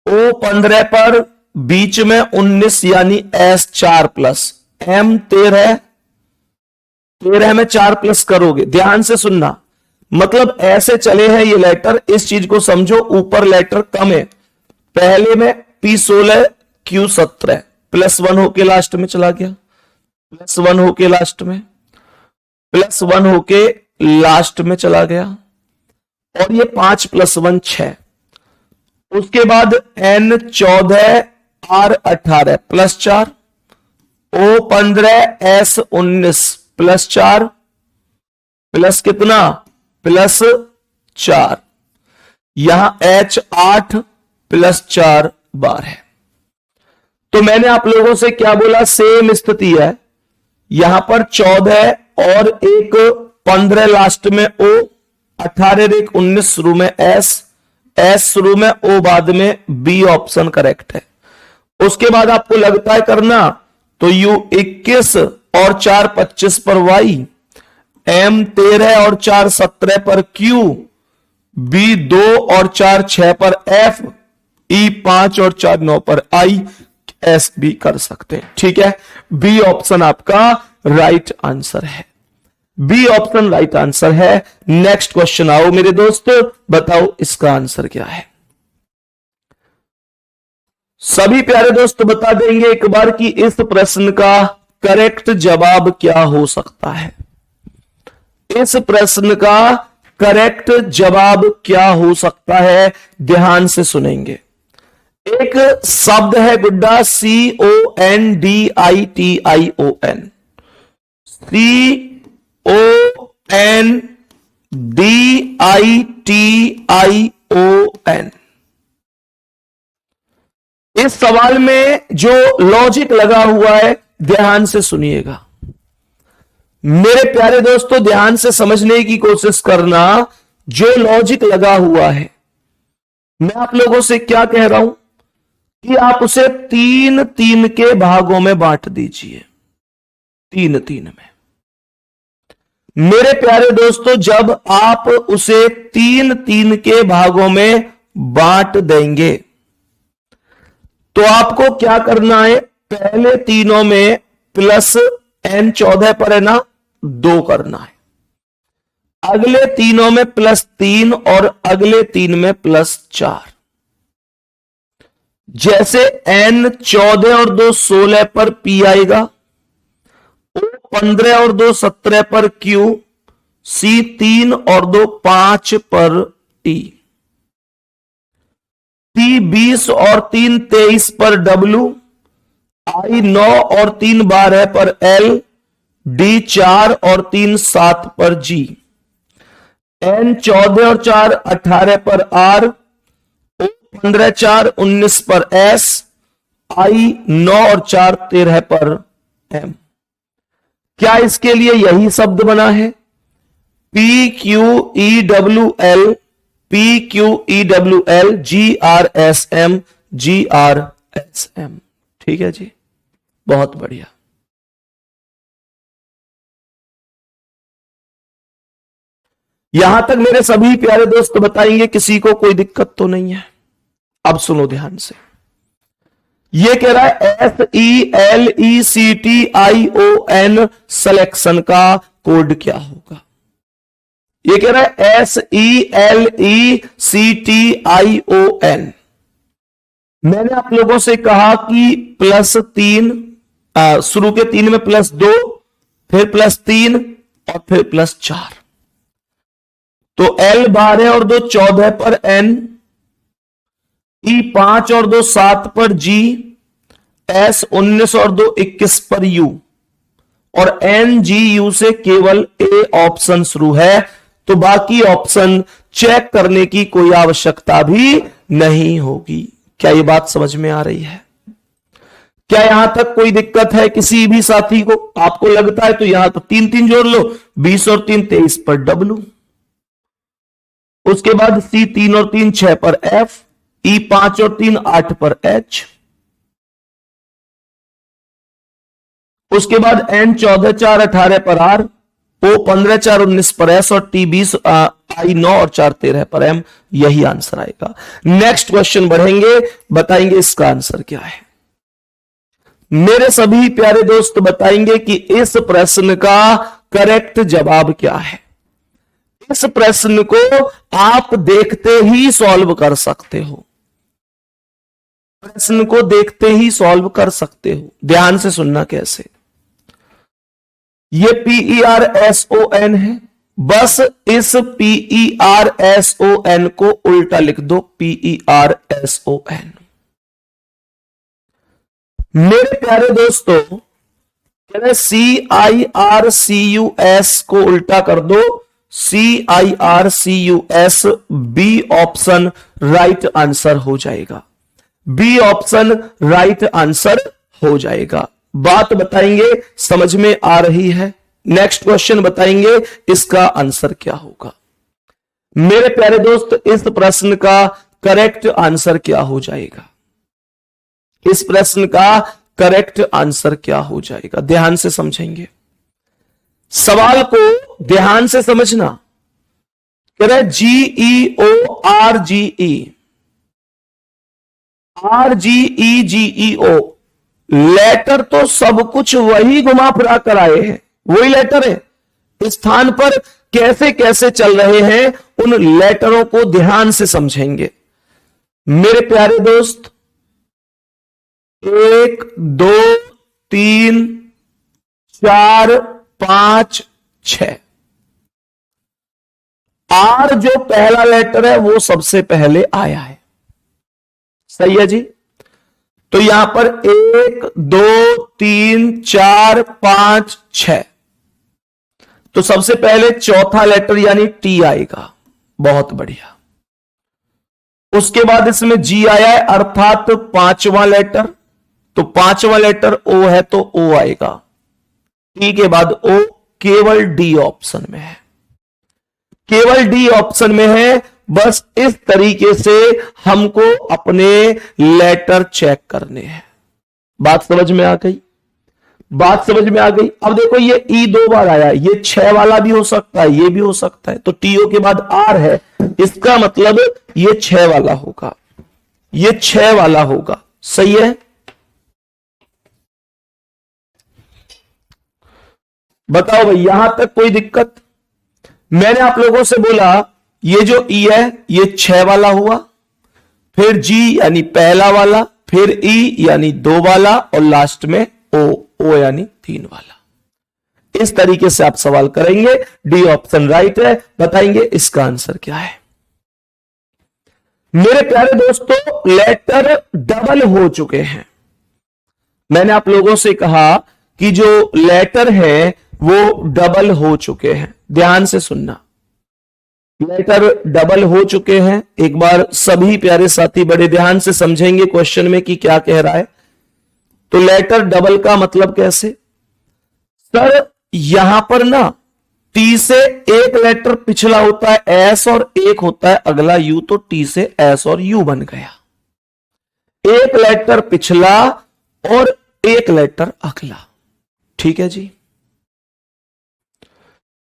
O 15 पर, बीच में 19 यानी S 4 प्लस, M 13 में 4 प्लस करोगे, ध्यान से सुनना, मतलब ऐसे चले हैं ये लेटर। इस चीज को समझो, ऊपर लेटर कम है, पहले में P 16 Q 17 +1 होके लास्ट में चला गया, +1 होके लास्ट में, +1 होके लास्ट में चला गया, और ये 5 + 1 6। उसके बाद N 14 R 18 +4, O 15 S 19 +4 plus कितना, +4। यहां H 8 +4 बार है। तो मैंने आप लोगों से क्या बोला, सेम स्थिति है। यहां पर 14 और एक 15 लास्ट में O, 18 और एक 19 शुरू में S शुरू में, O बाद में, B ऑप्शन करेक्ट है। उसके बाद आपको लगता है करना, तो U 21 और 4 25 पर Y, M 13 और 4 17 पर Q, B 2 और 4 6 पर F, E 5 और 4 9 पर I, S भी कर सकते हैं। ठीक है, बी ऑप्शन आपका राइट आंसर है। बी ऑप्शन राइट आंसर है। नेक्स्ट क्वेश्चन आओ मेरे दोस्त, बताओ इसका आंसर क्या है। सभी प्यारे दोस्त बता देंगे एक बार कि इस प्रश्न का करेक्ट जवाब क्या हो सकता है। इस प्रश्न का करेक्ट जवाब क्या हो सकता है, ध्यान से सुनेंगे। एक शब्द है गुड्डा, CONDITION, CONDITION। इस सवाल में जो लॉजिक लगा हुआ है, ध्यान से सुनिएगा मेरे प्यारे दोस्तों, ध्यान से समझने की कोशिश करना। जो लॉजिक लगा हुआ है, मैं आप लोगों से क्या कह रहा हूं कि आप उसे 3-3 के भागों में बांट दीजिए, 3-3 में। मेरे प्यारे दोस्तों, जब आप उसे 3-3 के भागों में बांट देंगे, तो आपको क्या करना है, पहले तीनों में प्लस n 14 पर है ना 2 करना है, अगले तीनों में +3 और अगले 3 में +4। जैसे n 14 और 2 16 पर p आएगा, O 15 और 2 17 पर q, C 3 और 2 5 पर t, T 20 और 3 23 पर W, I 9 और 3 12 पर L, D 4 और 3 7 पर G, N 14 और 4 18 पर R, O 15 4 19 पर S, I 9 और 4 13 पर M। क्या इसके लिए यही शब्द बना है? P Q E W L, P Q E W L, G R S M, G R S M। ठीक है जी, बहुत बढ़िया। यहां तक मेरे सभी प्यारे दोस्त बताएंगे, किसी को कोई दिक्कत तो नहीं है? अब सुनो ध्यान से, ये कह रहा है SELECTION सिलेक्शन का कोड क्या होगा? ये कह रहा है SELECTION। मैंने आप लोगों से कहा कि +3, शुरू के 3 में +2, फिर +3 और फिर +4। तो L 12 और 2 14 पर N, E 5 और 2 7 पर G, S 19 और 2 21 पर U, और NGU से केवल A ऑप्शन शुरू है, तो बाकी ऑप्शन चेक करने की कोई आवश्यकता भी नहीं होगी। क्या ये बात समझ में आ रही है? क्या यहां तक कोई दिक्कत है किसी भी साथी को? आपको लगता है तो यहां तो 3 3 जोड़ लो, 20 और 3 23 पर W, उसके बाद C 3 और 3 6 पर F, E 5 और 3 8 पर H, उसके बाद N 14 4 18 पर R, O 15 4 19 पर S, और T 20 I 9 और 4 13 पर M। यही आंसर आएगा। नेक्स्ट क्वेश्चन बढ़ेंगे, बताएंगे इसका आंसर क्या है। मेरे सभी प्यारे दोस्त बताएंगे कि इस प्रश्न का करेक्ट जवाब क्या है। इस प्रश्न को आप देखते ही सॉल्व कर सकते हो, प्रश्न को देखते ही सॉल्व कर सकते हो। ध्यान से सुनना कैसे। ये PERSON है, बस इस PERSON को उल्टा लिख दो, PERSON। मेरे प्यारे दोस्तों, CIRCUS को उल्टा कर दो, CIRCUS। B option right answer हो जाएगा, बी ऑप्शन राइट आंसर हो जाएगा। बात बताएंगे, समझ में आ रही है? नेक्स्ट क्वेश्चन बताएंगे इसका आंसर क्या होगा। मेरे प्यारे दोस्त, इस प्रश्न का करेक्ट आंसर क्या हो जाएगा? इस प्रश्न का करेक्ट आंसर क्या हो जाएगा? ध्यान से समझेंगे, सवाल को ध्यान से समझना। कह रहे GEORGE, RGEGEO, लेटर तो सब कुछ वही घुमा फिरा कर आए हैं, वही लेटर है। स्थान पर कैसे कैसे चल रहे हैं, उन लेटरों को ध्यान से समझेंगे। मेरे प्यारे दोस्त, 1 2 3 4 5 6, आर जो पहला लेटर है वो सबसे पहले आया है, सही है जी। तो यहां पर 1 2 3 4 5 6, तो सबसे पहले चौथा लेटर यानी टी आएगा, बहुत बढ़िया। उसके बाद इसमें जी आया है, अर्थात पांचवा लेटर, तो पांचवा लेटर ओ है तो ओ आएगा। टी के बाद ओ केवल डी ऑप्शन में है, केवल डी ऑप्शन में है। बस इस तरीके से हमको अपने लेटर चेक करने हैं। बात समझ में आ गई? बात समझ में आ गई। अब देखो ये ई 2 बार आया, ये 6 वाला भी हो सकता है, ये भी हो सकता है, तो टीओ के बाद आर है, इसका मतलब ये 6 वाला होगा, ये 6 वाला होगा, सही है। बताओ भाई, यहां तक कोई दिक्कत? मैंने आप लोगों से बोला ये जो ई है ये 6 वाला हुआ, फिर जी यानी पहला वाला, फिर ई यानी 2 वाला, और लास्ट में ओ यानी 3 वाला। इस तरीके से आप सवाल करेंगे। डी ऑप्शन राइट है। बताएंगे इसका आंसर क्या है। मेरे प्यारे दोस्तों, लेटर डबल हो चुके हैं। मैंने आप लोगों से कहा कि जो लेटर है वो डबल हो चुके हैं। ध्यान से सुनना, लेटर डबल हो चुके हैं। एक बार सभी प्यारे साथी बड़े ध्यान से समझेंगे क्वेश्चन में कि क्या कह रहा है। तो लेटर डबल का मतलब कैसे? सर यहां पर ना टी से एक लेटर पिछला होता है एस और एक होता है अगला यू, तो टी से एस और यू बन गया। एक लेटर पिछला और एक लेटर अगला। ठीक है जी।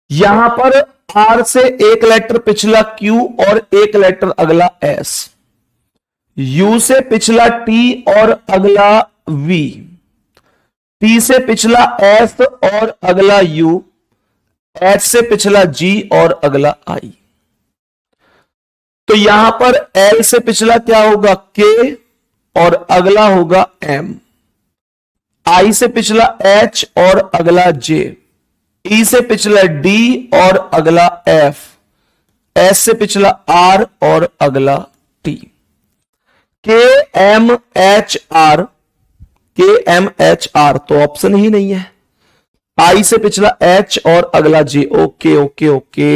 यहां पर आर से एक लेटर पिछला क्यू और एक लेटर अगला एस, यू से पिछला टी और अगला वी, टी से पिछला एस और अगला यू, एच से पिछला जी और अगला आई। तो यहां पर एल से पिछला क्या होगा? के और अगला होगा एम, आई से पिछला एच और अगला जे, ई से पिछला डी और अगला एफ, एस से पिछला आर और अगला टी। के एम एच आर, के एम एच आर तो ऑप्शन ही नहीं है। आई से पिछला एच और अगला जे, ओके ओके ओके।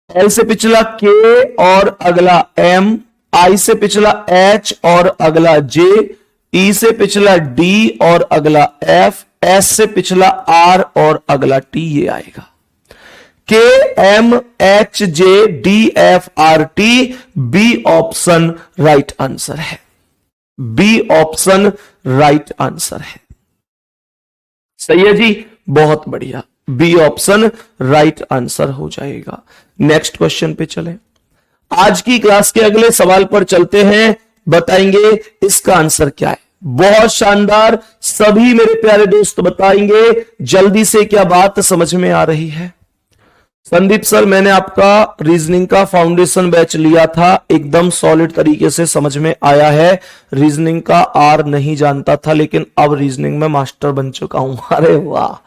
एल से पिछला के और अगला एम, आई से पिछला एच और अगला जे, ई से पिछला डी और अगला एफ, एस से पिछला आर और अगला टी। ये आएगा K M H J D F R T. B option right answer है। बी ऑप्शन राइट आंसर है। सही है जी, बहुत बढ़िया। बी ऑप्शन राइट आंसर हो जाएगा। नेक्स्ट क्वेश्चन पे चले। आज की क्लास के अगले सवाल पर चलते हैं। बताएंगे इसका आंसर क्या है। बहुत शानदार। सभी मेरे प्यारे दोस्त बताएंगे जल्दी से क्या बात समझ में आ रही है। संदीप सर, मैंने आपका रीजनिंग का फाउंडेशन बैच लिया था, एकदम सॉलिड तरीके से समझ में आया है। रीजनिंग का आर नहीं जानता था, लेकिन अब रीजनिंग में मास्टर बन चुका हूं। अरे वाह,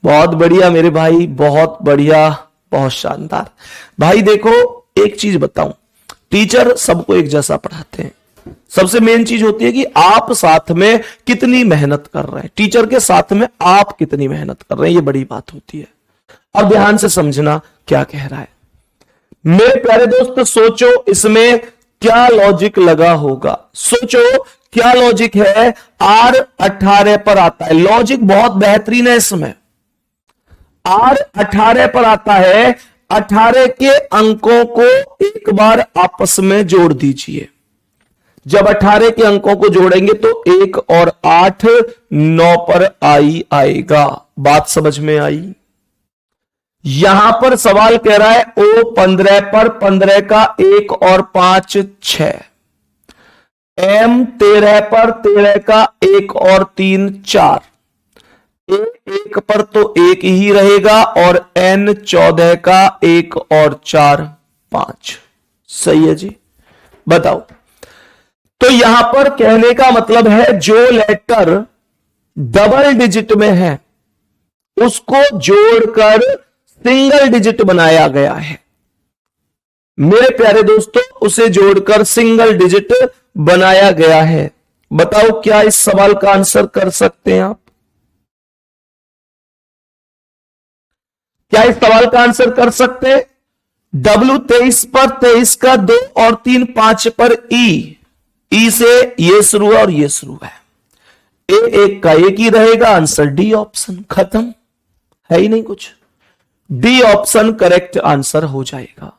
बहुत बढ़िया मेरे भाई, बहुत बढ़िया, बहुत शानदार। भाई देखो, एक चीज बताऊं, टीचर सबको एक जैसा पढ़ाते हैं। सबसे मेन चीज होती है कि आप साथ में कितनी मेहनत कर रहे हैं। टीचर के साथ में आप कितनी मेहनत कर रहे हैं, ये बड़ी बात होती है। अब ध्यान से समझना क्या कह रहा है। मेरे प्यारे दोस्त, सोचो इसमें क्या लॉजिक लगा होगा। सोचो क्या लॉजिक है। आर 18 पर आता है, लॉजिक बहुत बेहतरीन है इसमें। आर 18 पर आता है, 18 के अंकों को एक बार आपस में जोड़ दीजिए। जब 18 के अंकों को जोड़ेंगे तो 1 और 8 9 पर आई आएगा। बात समझ में आई? यहां पर सवाल कह रहा है ओ 15 पर 15 का 1 और 5 6, एम 13 पर 13 का 1 और 3 4, ए 1 पर तो 1 ही रहेगा, और एन 14 का 1 और 4 5। सही है जी। बताओ, तो यहां पर कहने का मतलब है जो लेटर डबल डिजिट में है उसको जोड़कर सिंगल डिजिट बनाया गया है। मेरे प्यारे दोस्तों, उसे जोड़कर सिंगल डिजिट बनाया गया है। बताओ क्या इस सवाल का आंसर कर सकते हैं आप? क्या इस सवाल का आंसर कर सकते हैं? डब्ल्यू 23 पर 23 का 2 और 3 5 पर ई, ई से ये शुरू है और ये शुरू है, ए 1 का 1 ही रहेगा। आंसर डी ऑप्शन, खत्म, है ही नहीं कुछ। डी ऑप्शन करेक्ट आंसर हो जाएगा।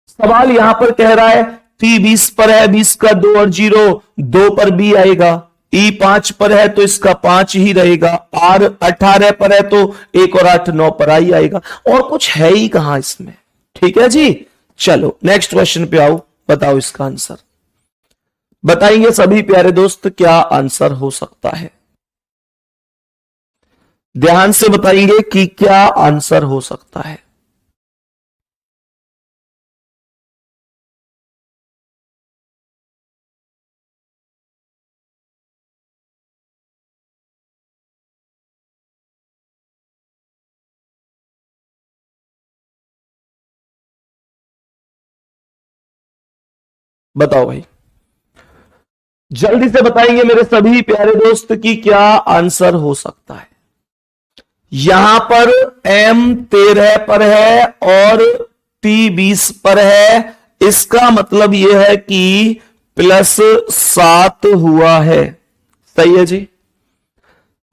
सवाल यहां पर कह रहा है टी 20 पर है, 20 का 2 और 0, 2 पर बी आएगा। ई 5 पर है तो इसका 5 ही रहेगा। आर 18 पर है तो 1 और 8 9 पर आई आएगा, और कुछ है ही कहां इसमें। ठीक है जी, चलो नेक्स्ट क्वेश्चन पे आओ। बताओ इसका आंसर। बताएंगे सभी प्यारे दोस्त क्या आंसर हो सकता है। ध्यान से बताएंगे कि क्या आंसर हो सकता है। बताओ भाई, जल्दी से बताएंगे मेरे सभी प्यारे दोस्त कि क्या आंसर हो सकता है। यहां पर m 13 पर है और t 20 पर है, इसका मतलब यह है कि +7 हुआ है। सही है जी।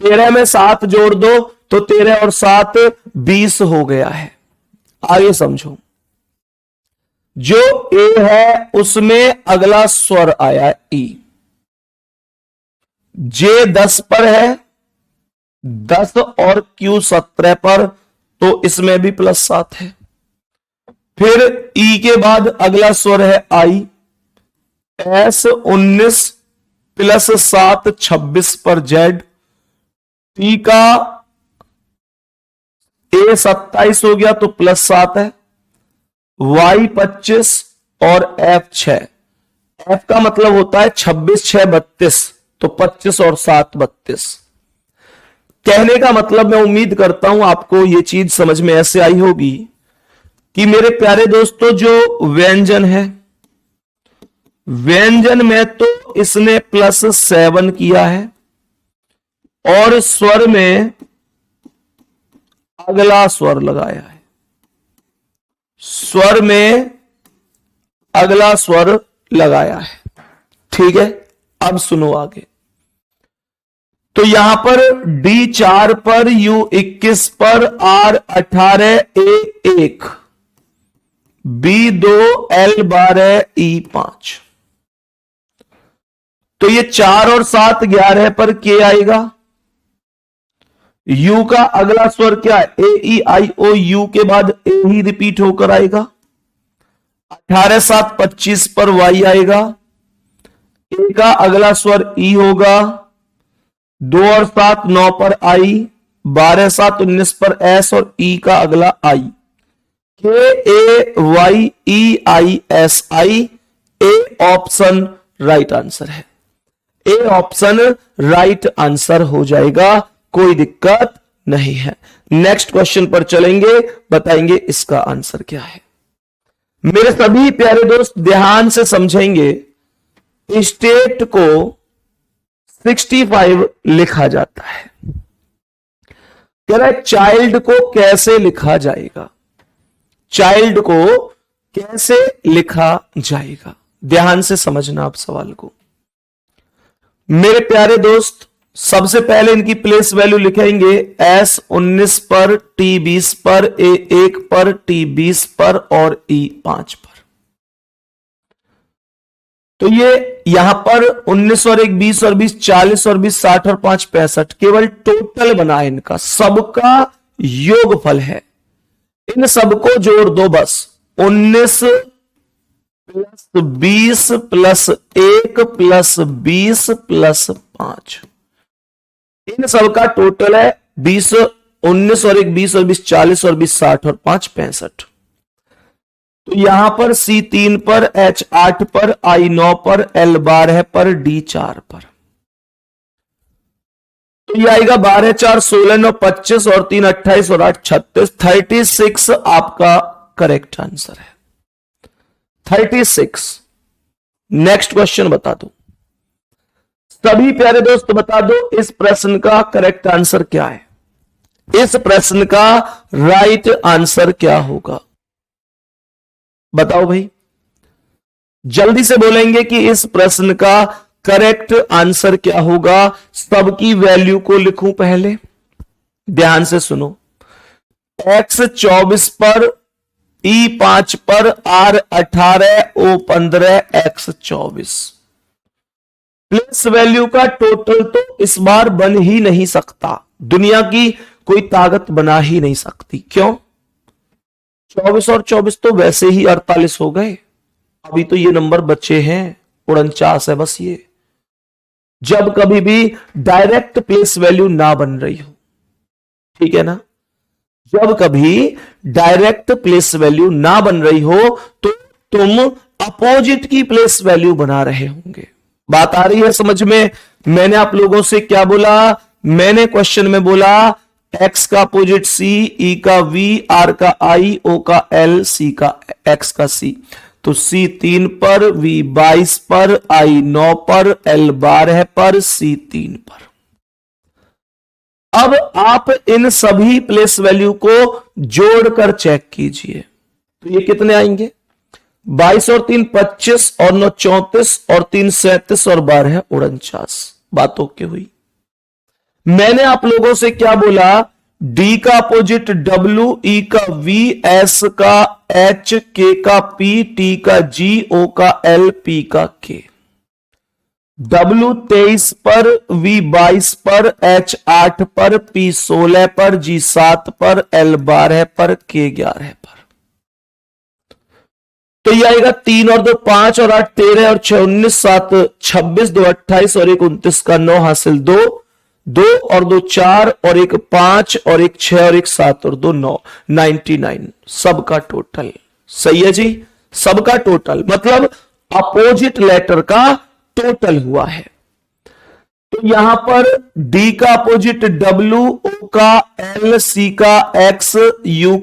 13 में 7 जोड़ दो तो 13 और 7 20 हो गया है। आगे समझो, जो ए है उसमें अगला स्वर आया ई। जे 10 पर है, 10 और क्यू 17 पर, तो इसमें भी +7 है। फिर ई के बाद अगला स्वर है आई। एस 19 +7 26 पर जेड। टी का ए 27 हो गया तो +7 है। वाई 25 और एफ 6। एफ का मतलब होता है 26 6 32, तो 25 और 7 32। कहने का मतलब, मैं उम्मीद करता हूं आपको यह चीज समझ में ऐसे आई होगी कि मेरे प्यारे दोस्तों, जो व्यंजन है, व्यंजन में तो इसने +7 किया है और स्वर में अगला स्वर लगाया है। स्वर में अगला स्वर लगाया है। ठीक है, अब सुनो आगे। तो यहां पर D4 पर, U21 पर, R18, A1, B2, L12, E5। तो ये 4 और 7 11 पर के आएगा। यू का अगला स्वर क्या है? ए ई आई ओ। यू के बाद ए ही रिपीट होकर आएगा। 18 7 25 पर वाई आएगा। ए का अगला स्वर ई होगा। 2 और 7 9 पर आई। 12 7 19 पर एस और ई का अगला I. K A Y E I S I. A option right answer है। ए ऑप्शन राइट आंसर हो जाएगा, कोई दिक्कत नहीं है। नेक्स्ट क्वेश्चन पर चलेंगे, बताएंगे इसका आंसर क्या है। मेरे सभी प्यारे दोस्त ध्यान से समझेंगे। स्टेट को 65 लिखा जाता है। कह रहा है चाइल्ड को कैसे लिखा जाएगा, चाइल्ड को कैसे लिखा जाएगा। ध्यान से समझना आप सवाल को। मेरे प्यारे दोस्त, सबसे पहले इनकी प्लेस वैल्यू लिखेंगे। एस 19 पर, टी 20 पर, ए 1 पर, टी 20 पर और ई 5 पर। तो ये यहां पर 19 और 1 20 और 20 40 और 20 60 और 5 65। केवल टोटल बना है इनका, सबका योगफल है। इन सबको जोड़ दो बस। 19 + 20 + 1 + 20 + 5। इन सबका टोटल है 20। 19 और 1 20 और 20 40 और 20 60 और 5 65। तो यहां पर C 3 पर, H 8 पर, I 9 पर, L 12 पर, D 4 पर। तो ये आएगा 12 4 16 9 25 और 3 28 और 8 36। 36 आपका करेक्ट आंसर है। 36। नेक्स्ट क्वेश्चन बता दो सभी प्यारे दोस्त, बता दो इस प्रश्न का करेक्ट आंसर क्या है। इस प्रश्न का राइट आंसर क्या होगा, बताओ भाई। जल्दी से बोलेंगे कि इस प्रश्न का करेक्ट आंसर क्या होगा। सबकी वैल्यू को लिखूं पहले, ध्यान से सुनो। X 24 पर, E 5 पर, R 18, O 15, X 24। Place value का टोटल तो इस बार बन ही नहीं सकता, दुनिया की कोई ताकत बना ही नहीं सकती। क्यों? 24 और 24 तो वैसे ही 48 हो गए। अभी तो ये नंबर बचे हैं 49 है बस। ये जब कभी भी डायरेक्ट प्लेस वैल्यू ना बन रही हो, ठीक है ना। जब कभी डायरेक्ट प्लेस वैल्यू ना बन रही हो तो तुम अपोजिट की प्लेस वैल्यू बना रहे होंगे। बात आ रही है समझ में। मैंने आप लोगों से क्या बोला, मैंने क्वेश्चन में बोला x का अपोजिट c, e का v, r का i, o का l, c का x का c। तो c 3 पर, v 22 पर, i 9 पर, l 12 पर, c 3 पर। अब आप इन सभी प्लेस वैल्यू को जोड़कर चेक कीजिए तो ये कितने आएंगे, 22 और 3 25 और 9 34 और 3 37 और 12 49। बात ओके हुई। मैंने आप लोगों से क्या बोला, D का अपोजिट W, E का V, S का H, K का P, T का G, O का L, P का K। W 23 पर, V 22 पर, H 8 पर, P 16 पर, G 7 पर, L 12 पर, K 11 पर। तो ये आएगा 3 और 2 5 और 8 13 और 6 19 7 26 2 28 और 1 29 का 9 हासिल 2 2 और 2 4 और 1 5 और 1 6 और 1 7 और 2 9 99 सबका टोटल। सही है जी, सबका टोटल मतलब अपोजिट लेटर का टोटल हुआ है। तो यहां पर D का अपोजिट W, O का L, C का X, U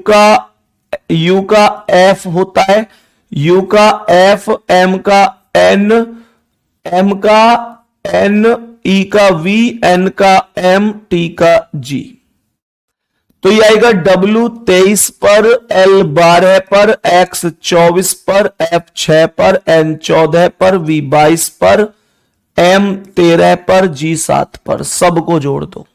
का F होता है, U का F, M का N, M का N, E का V, N का M, T का G। तो ये आएगा W 23 पर, L 12 पर, X 24 पर, F 6 पर, N 14 पर, V 22 पर, M 13 पर, G 7 पर। सबको जोड़ दो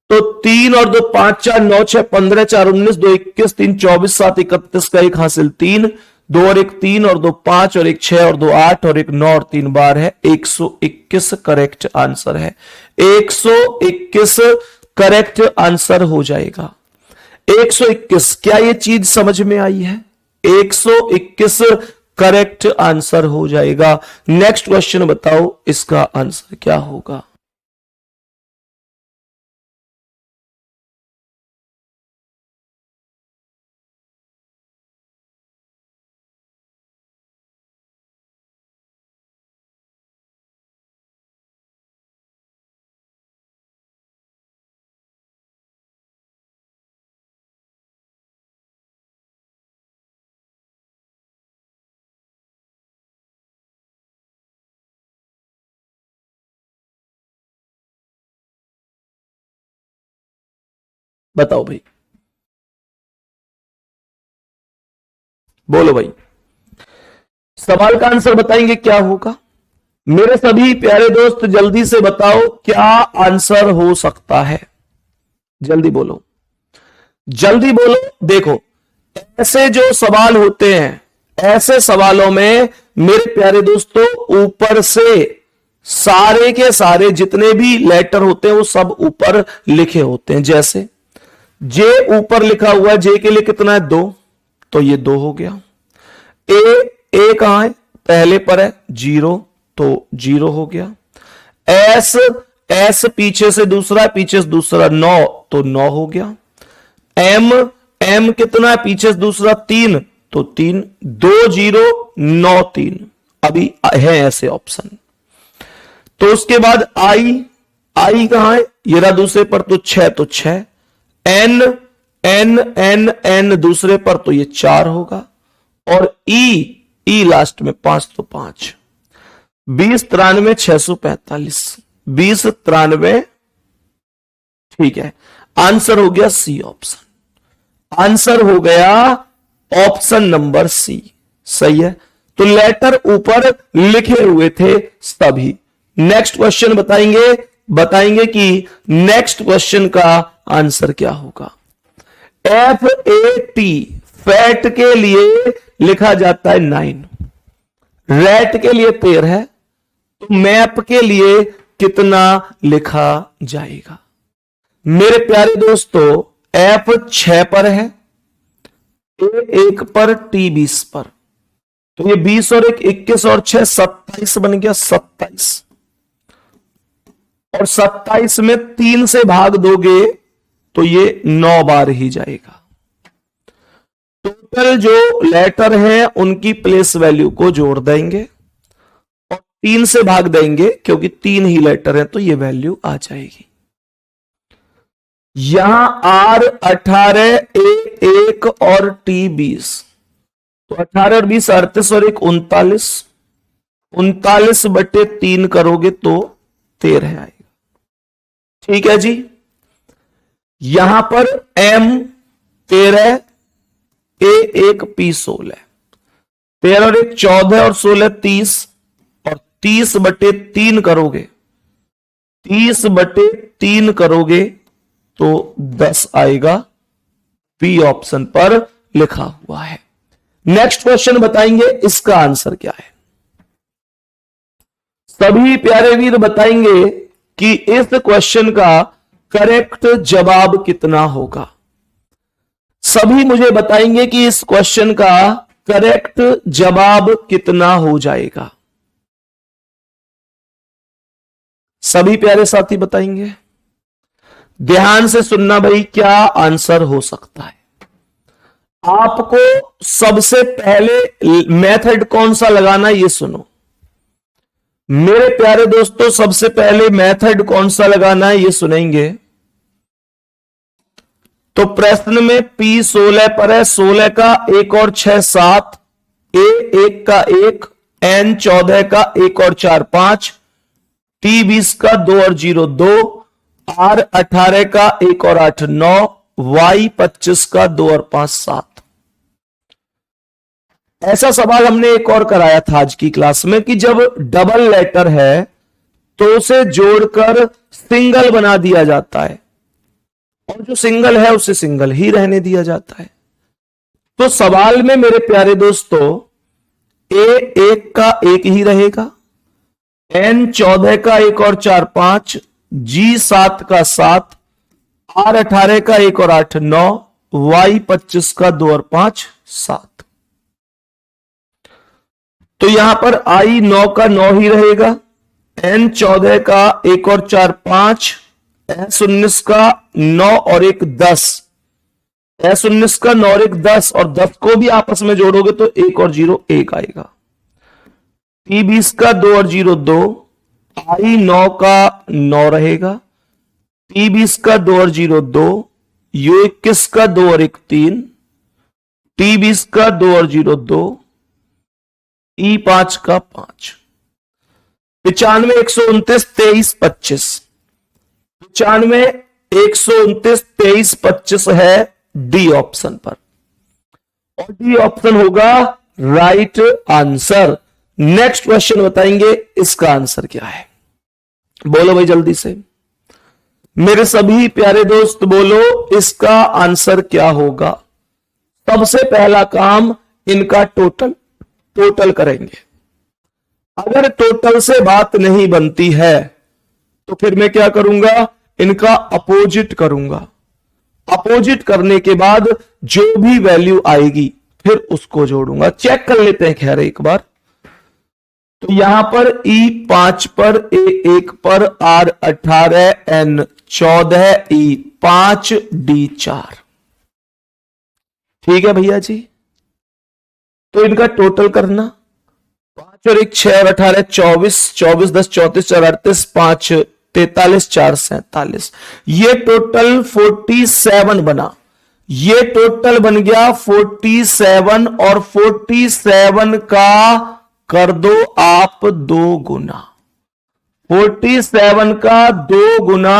तो 3 और 2 5 4 9 6 15 4 19 2 21 3 24 7 31 का 1 हासिल 3 2 और 1 3 और 2 5 और 1 6 और 2 8 और 1 9 और 3 12 है 121 करेक्ट आंसर है। 121 करेक्ट आंसर हो जाएगा। 121 क्या ये चीज समझ में आई है? 121 करेक्ट आंसर हो जाएगा। नेक्स्ट क्वेश्चन बताओ इसका आंसर क्या होगा। बताओ भाई, बोलो भाई, सवाल का आंसर बताएंगे क्या होगा? मेरे सभी प्यारे दोस्त जल्दी से बताओ क्या आंसर हो सकता है। जल्दी बोलो, जल्दी बोलो। देखो ऐसे जो सवाल होते हैं, ऐसे सवालों में मेरे प्यारे दोस्तों ऊपर से सारे के सारे जितने भी लेटर होते हैं वो सब ऊपर लिखे होते हैं। जैसे जे ऊपर लिखा हुआ है, जे के लिए कितना है 2, तो ये 2 हो गया। ए कहां है? पहले पर है 0, तो 0 हो गया। एस पीछे से दूसरा, पीछे से दूसरा 9, तो 9 हो गया। एम कितना है? पीछे से दूसरा 3, तो 3 2 0 9 3 अभी है ऐसे ऑप्शन। तो उसके बाद आई कहां है? ये रहा दूसरे पर, तो 6, तो 6। एन दूसरे पर, तो ये 4 होगा। और ई लास्ट में 5, तो 5। 20 93 645 20 93, ठीक है। आंसर हो गया सी ऑप्शन। आंसर हो गया ऑप्शन नंबर सी। सही है। तो लेटर ऊपर लिखे हुए थे सभी। नेक्स्ट क्वेश्चन बताएंगे कि नेक्स्ट क्वेश्चन का आंसर क्या होगा। FAT फैट के लिए लिखा जाता है 9, रैट के लिए 13 है, तो मैप के लिए कितना लिखा जाएगा? मेरे प्यारे दोस्तों F 6 पर है, A 1 पर, T 20 पर, तो ये 20 और 1 21 और 6 27 बन गया। 27 और 27 में 3 से भाग दोगे तो ये 9 बार ही जाएगा। टोटल जो लेटर है उनकी प्लेस वैल्यू को जोड़ देंगे और 3 से भाग देंगे, क्योंकि 3 ही लेटर है तो ये वैल्यू आ जाएगी। यहां R 18, A 1 और T 20, तो 18 और 20 38 और 1 39, 39 बटे 3 करोगे तो 13 आएगा। ठीक है जी। यहां पर M 13, A 1 P 16, 13 और 1 14 और 16 30, और 30 बटे 3 करोगे, 30 बटे 3 करोगे तो 10 आएगा। बी ऑप्शन पर लिखा हुआ है। नेक्स्ट क्वेश्चन बताएंगे, इसका आंसर क्या है। सभी प्यारे वीर बताएंगे कि इस क्वेश्चन का करेक्ट जवाब कितना होगा। सभी मुझे बताएंगे कि इस क्वेश्चन का करेक्ट जवाब कितना हो जाएगा। सभी प्यारे साथी बताएंगे। ध्यान से सुनना भाई, क्या आंसर हो सकता है। आपको सबसे पहले मेथड कौन सा लगाना है ये सुनो मेरे प्यारे दोस्तों। सबसे पहले मेथड कौन सा लगाना है ये सुनेंगे। तो प्रश्न में P 16 पर है, 16 का 1 और 6 7, A 1 का 1, N 14 का 1 और 4 5, T 20 का 2 और 0 2, R 18 का 1 और 8 9, Y 25 का 2 और 5 7। ऐसा सवाल हमने एक और कराया था आज की क्लास में कि जब डबल लेटर है तो उसे जोड़कर सिंगल बना दिया जाता है, और जो सिंगल है उसे सिंगल ही रहने दिया जाता है। तो सवाल में मेरे प्यारे दोस्तों A 1 का 1 ही रहेगा, N 14 का 1 और 4 5, G 7 का 7, R 18 का 1 और 8 9, Y 25 का 2 और 5 7। तो यहां पर I 9 का 9 ही रहेगा, N 14 का 1 और 4 5, S 19 का 9 और 1 10, S 19 का 9 और 1 10, और 10 को भी आपस में जोड़ोगे तो 1 और 0 1 आएगा। T 20 का 2 और 0 2, I 9 का 9 रहेगा, T 20 का 2 और 0 2, U 21 का 2 और 1 3, T 20 का 2 और 0 2, E 5 का 5। 95 129 23 25, 95 129 23 25 है डी ऑप्शन पर, और डी ऑप्शन होगा राइट आंसर। नेक्स्ट क्वेश्चन बताएंगे, इसका आंसर क्या है। बोलो भाई जल्दी से मेरे सभी प्यारे दोस्त, बोलो इसका आंसर क्या होगा। सबसे पहला काम इनका टोटल करेंगे। अगर टोटल से बात नहीं बनती है तो फिर मैं क्या करूंगा, इनका अपोजिट करूंगा। अपोजिट करने के बाद जो भी वैल्यू आएगी फिर उसको जोड़ूंगा। चेक कर लेते हैं खैर एक बार। तो यहां पर E 5 पर, A 1 पर, R 18, N 14, E 5, D 4। ठीक है भैया जी। तो इनका टोटल करना, 5 और 1 6 और 18 24, 24 10 34 4 38 5 43 4 47। ये टोटल 47 बना। ये टोटल बन गया 47, और 47 का कर दो आप 2 गुना। 47 का 2 गुना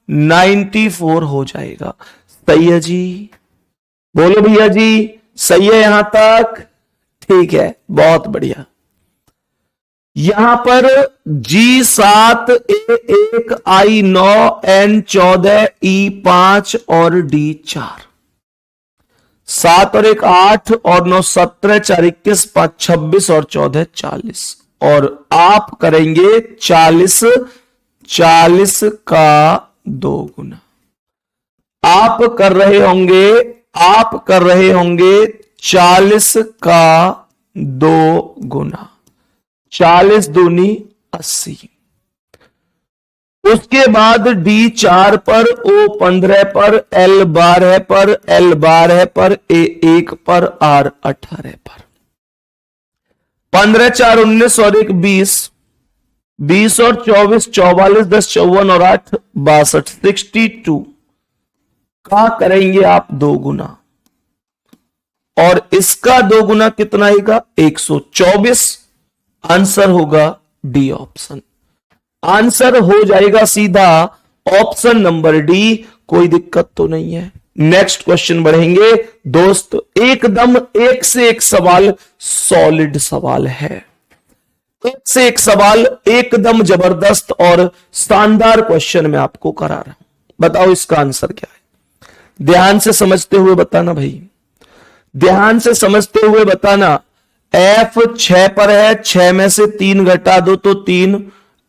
94 हो जाएगा। सही है जी, बोलो भैया जी सही है यहां तक। ठीक है, बहुत बढ़िया। यहां पर G 7, A 1, I 9, N 14, E 5 और D 4। 7 और 1 8 और 9 17, 4 21, 5 26 और 14 40। और आप करेंगे 40 का 2 गुना। आप कर रहे होंगे 40 का 2 गुना। 40 दूनी 80। उसके बाद डी 4 पर, ओ 15 पर, एल 12 पर, एल 12 पर, ए 1 पर, आर 18 पर। 15 4 19 और 1 20, 20 और 24 44, 10 54 और 8 62, 62 का करेंगे आप 2 गुना, और इसका 2 गुना कितना आएगा 124। आंसर होगा डी ऑप्शन। आंसर हो जाएगा सीधा ऑप्शन नंबर डी। कोई दिक्कत तो नहीं है। नेक्स्ट क्वेश्चन बढ़ेंगे दोस्त। एकदम एक से एक सवाल सॉलिड सवाल है, एक से एक सवाल एकदम जबरदस्त और शानदार क्वेश्चन मैं आपको करा रहा हूं। बताओ इसका आंसर क्या है। ध्यान से समझते हुए बताना भाई, ध्यान से समझते हुए बताना। एफ 6 पर है, 6 में से 3 घटा दो तो 3,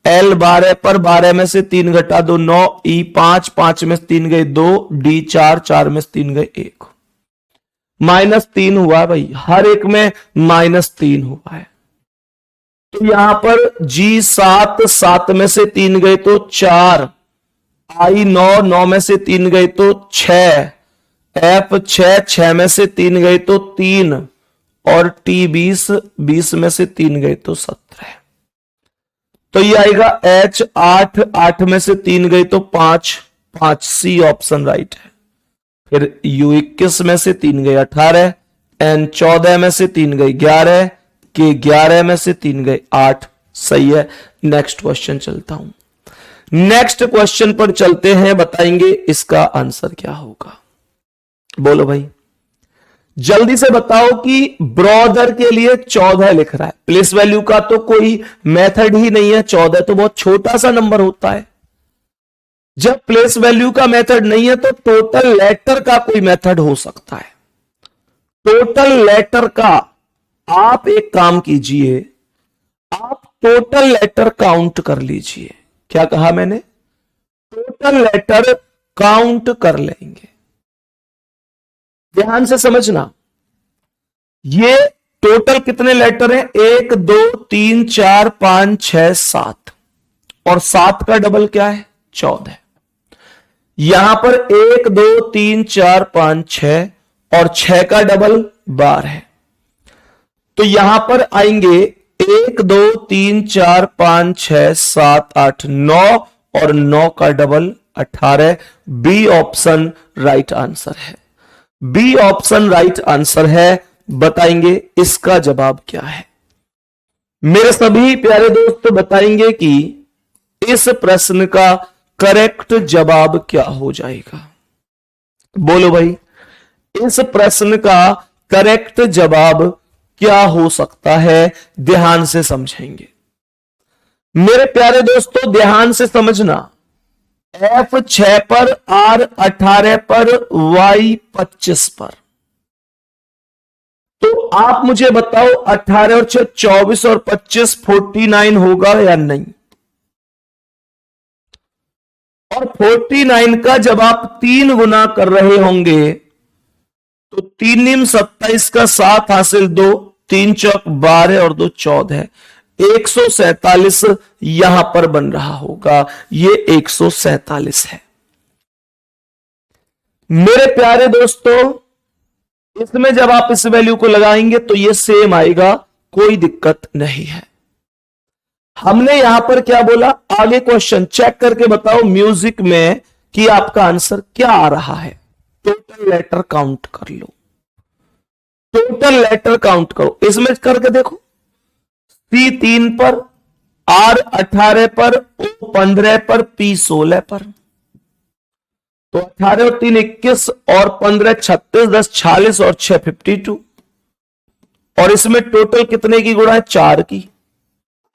एल 12 पर, 12 में से 3 घटा दो 9, ई 5, 5 में से 3 गए 2, डी 4, 4 में से 3 गए 1, -3 हुआ भाई, हर एक में -3 हुआ है। तो यहां पर जी 7, 7 में से 3 गए तो 4, आई 9, 9 में से 3 गए तो 6, एफ 6, 6 में से 3 गए तो 3, और टी 20, 20 में से 3 गए तो 17। तो ये आएगा एच 8, 8 में से 3 गए तो 5, 5, सी ऑप्शन राइट है। फिर यू 21 में से 3 गए 18, एन 14 में से 3 गए 11, के 11 में से 3 गए 8, सही है। नेक्स्ट क्वेश्चन चलता हूं, नेक्स्ट क्वेश्चन पर चलते हैं, बताएंगे इसका आंसर क्या होगा। बोलो भाई जल्दी से बताओ कि ब्रॉदर के लिए 14 लिख रहा है, प्लेस वैल्यू का तो कोई मेथड ही नहीं है, 14 तो बहुत छोटा सा नंबर होता है। जब प्लेस वैल्यू का मेथड नहीं है तो टोटल लेटर का कोई मेथड हो सकता है। टोटल लेटर का आप एक काम कीजिए, आप टोटल लेटर काउंट कर लीजिए। क्या कहा मैंने, टोटल लेटर काउंट कर लेंगे। ध्यान से समझना, ये टोटल कितने लेटर हैं, 1 2 3 4 5 6 7, और 7 का डबल क्या है 14। यहां पर 1 2 3 4 5 6 और 6 का डबल 12 है। तो यहां पर आएंगे 1 2 3 4 5 6 7 8 9, और 9 का double 18। B option right answer है, बी ऑप्शन राइट आंसर है। बताएंगे इसका जवाब क्या है। मेरे सभी प्यारे दोस्त बताएंगे कि इस प्रश्न का करेक्ट जवाब क्या हो जाएगा। बोलो भाई इस प्रश्न का करेक्ट जवाब क्या हो सकता है। ध्यान से समझेंगे मेरे प्यारे दोस्तों, ध्यान से समझना। एफ 6 पर, आर 18 पर, वाई 25 पर। तो आप मुझे बताओ 18 और 6 24 और 25 49 होगा या नहीं। और 49 का जब आप 3 गुना कर रहे होंगे तो 3 × 27 का 7 हासिल 2, 3 चौक 12 और 2 14, 147 यहां पर बन रहा होगा। ये 147 है मेरे प्यारे दोस्तों। इसमें जब आप इस वैल्यू को लगाएंगे तो ये सेम आएगा, कोई दिक्कत नहीं है। हमने यहां पर क्या बोला, आगे क्वेश्चन चेक करके बताओ म्यूजिक में कि आपका आंसर क्या आ रहा है। टोटल लेटर काउंट कर लो, टोटल लेटर काउंट करो। इसमें करके देखो, सी 3 पर, आर 18 पर, ओ 15 पर, पी 16 पर। तो 18 और 3 21 और 15 36, 10 46 और 6 52। और इसमें टोटल कितने की गुणा है, 4 की।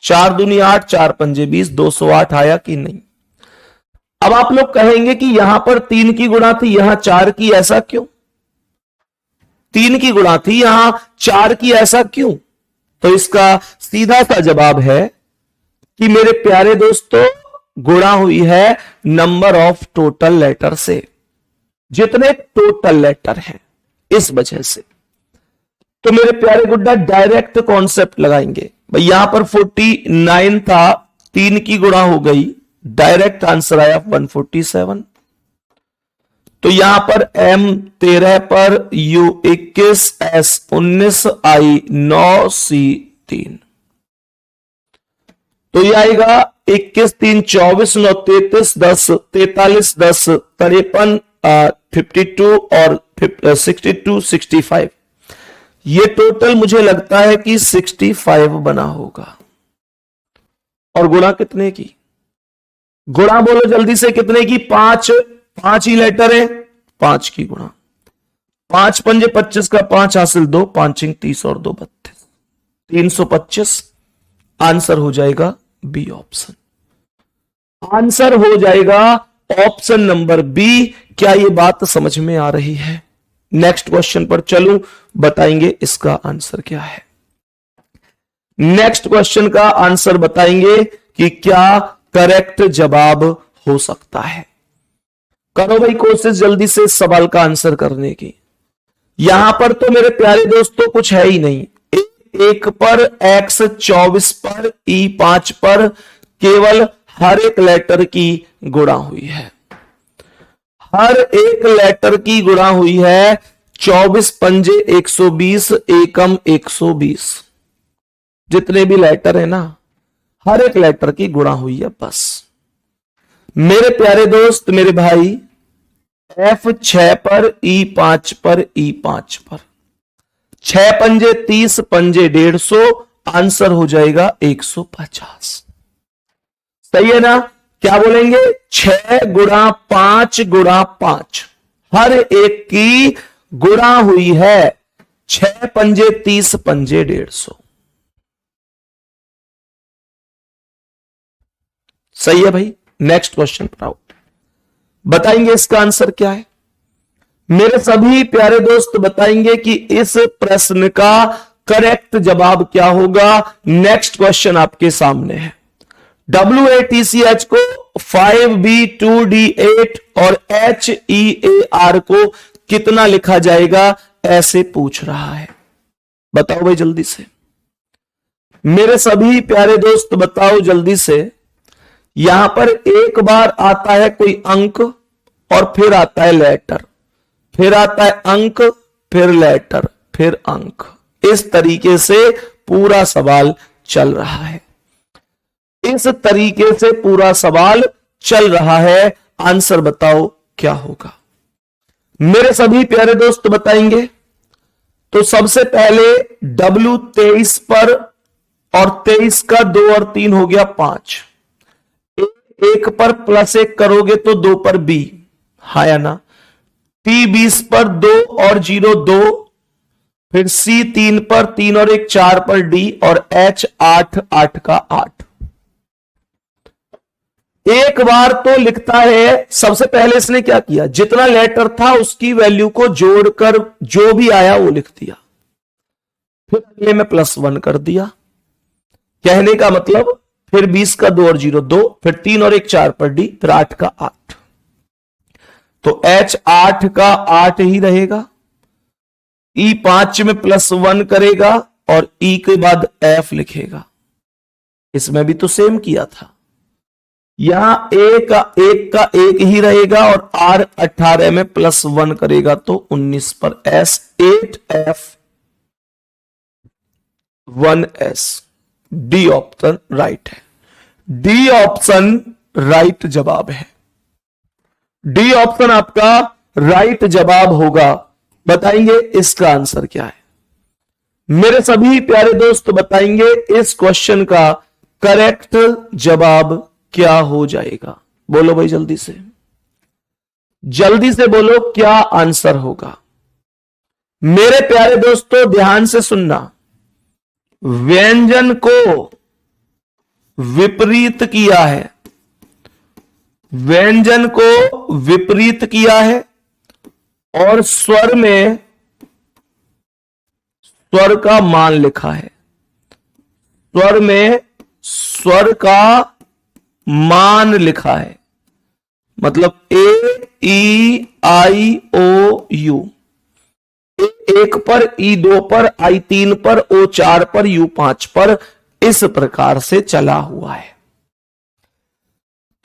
4 दूनी 8, 4 पंजे 20, 208 आया कि नहीं। अब आप लोग कहेंगे कि यहां पर 3 की गुणा थी, यहां 4 की, ऐसा क्यों। 3 की गुणा थी, यहां 4 की, ऐसा क्यों। तो इसका सीधा सा जवाब है कि मेरे प्यारे दोस्तों गुणा हुई है नंबर ऑफ टोटल लेटर से, जितने टोटल लेटर हैं, इस वजह से। तो मेरे प्यारे गुड्डा डायरेक्ट कॉन्सेप्ट लगाएंगे भाई। यहां पर 49 था, 3 की गुणा हो गई डायरेक्ट आंसर आया 147। तो यहां पर M 13 पर, U 21, S 19, I 9, C 3। तो ये आएगा 21 3 24 9 33 10 43 10 53 52 और 62 65। ये टोटल मुझे लगता है कि 65 बना होगा। और गुणा कितने की? गुणा बोलो जल्दी से, कितने की? 5 ही लेटर है, 5 की गुणा। 5 पंजे 25 का 5 हासिल 2, 5 30 और 2 32, 325। आंसर हो जाएगा बी ऑप्शन। आंसर हो जाएगा ऑप्शन नंबर बी। क्या ये बात समझ में आ रही है? नेक्स्ट क्वेश्चन पर चलूं, बताएंगे इसका आंसर क्या है। नेक्स्ट क्वेश्चन का आंसर बताएंगे कि क्या करेक्ट जवाब हो सकता है। करो भाई कोशिश जल्दी से इस सवाल का आंसर करने की। यहां पर तो मेरे प्यारे दोस्तों कुछ है ही नहीं। 1 पर, X 24 पर, E 5 पर, केवल हर एक लेटर की गुणा हुई है। हर एक लेटर की गुणा हुई है। 24 पंजे 120, एकम 120। जितने भी लेटर है ना, हर एक लेटर की गुणा हुई है बस। मेरे प्यारे दोस्त, मेरे भाई, F 6 पर, E 5 पर, E 5 पर, 6 पंजे 30 पंजे 150। आंसर हो जाएगा 150। सही है ना? क्या बोलेंगे? 6 गुणा 5 गुणा 5, हर एक की गुणा हुई है। 6 पंजे 30 पंजे 150। सही है भाई। नेक्स्ट क्वेश्चन पर आओ, बताएंगे इसका आंसर क्या है। मेरे सभी प्यारे दोस्त बताएंगे कि इस प्रश्न का करेक्ट जवाब क्या होगा। नेक्स्ट क्वेश्चन आपके सामने है। WATCH को 5B2D8 और HEAR को कितना लिखा जाएगा, ऐसे पूछ रहा है। बताओ भाई जल्दी से, मेरे सभी प्यारे दोस्त बताओ जल्दी से। यहां पर एक बार आता है कोई अंक और फिर आता है लेटर, फिर आता है अंक, फिर लेटर, फिर अंक। इस तरीके से पूरा सवाल चल रहा है। इस तरीके से पूरा सवाल चल रहा है। आंसर बताओ क्या होगा। मेरे सभी प्यारे दोस्त बताएंगे। तो सबसे पहले W 23 पर, और 23 का 2 और 3 हो गया 5। 1 पर +1 करोगे तो 2 पर B, हा या ना? T 20 पर 2 और 0 2, फिर C 3 पर 3 और 1 4 पर D, और H 8 8 का 8। एक बार तो लिखता है। सबसे पहले इसने क्या किया, जितना लेटर था उसकी वैल्यू को जोड़कर जो भी आया वो लिख दिया। फिर अगले में +1 कर दिया। कहने का मतलब, फिर 20 का 2 और 0 2, फिर 3 और 1 4 पर D, फिर 8 का 8। तो H 8 का 8 ही रहेगा। E 5 में +1 करेगा और E के बाद F लिखेगा। इसमें भी तो सेम किया था। यहां एक का एक ही रहेगा और R 18 में +1 करेगा तो 19 पर S 8F 1S। D option right है। डी ऑप्शन राइट जवाब है। डी ऑप्शन आपका राइट जवाब होगा। बताएंगे इसका आंसर क्या है। मेरे सभी प्यारे दोस्त बताएंगे इस क्वेश्चन का करेक्ट जवाब क्या हो जाएगा। बोलो भाई जल्दी से, जल्दी से बोलो क्या आंसर होगा। मेरे प्यारे दोस्तों ध्यान से सुनना। व्यंजन को विपरीत किया है, व्यंजन को विपरीत किया है, और स्वर में स्वर का मान लिखा है। स्वर में स्वर का मान लिखा है। मतलब A-E-I-O-U, A1 पर, E2 पर, I3 पर, O4 पर, U5 पर, इस प्रकार से चला हुआ है।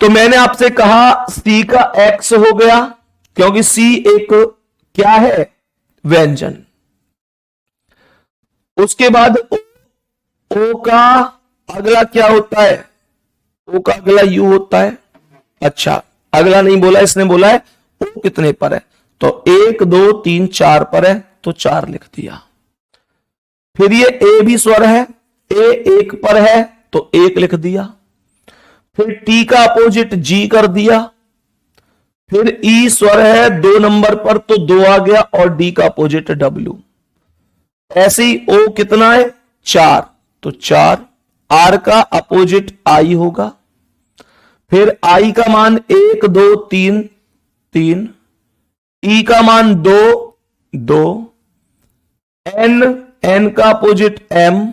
तो मैंने आपसे कहा सी का एक्स हो गया, क्योंकि सी एक क्या है, व्यंजन। उसके बाद ओ का अगला क्या होता है, ओ का अगला यू होता है। अच्छा, अगला नहीं बोला इसने, बोला है ओ कितने पर है, तो 1 2 3 4 पर है, तो 4 लिख दिया। फिर ये ए भी स्वर है, ए 1 पर है तो 1 लिख दिया। फिर टी का अपोजिट जी कर दिया। फिर ई स्वर है 2 नंबर पर तो 2 आ गया, और डी का अपोजिट डब्ल्यू। ऐसे ही ओ कितना है, 4, तो 4। आर का अपोजिट आई होगा। फिर आई का मान 1 2 3 3, ई का मान 2 2, एन का अपोजिट एम,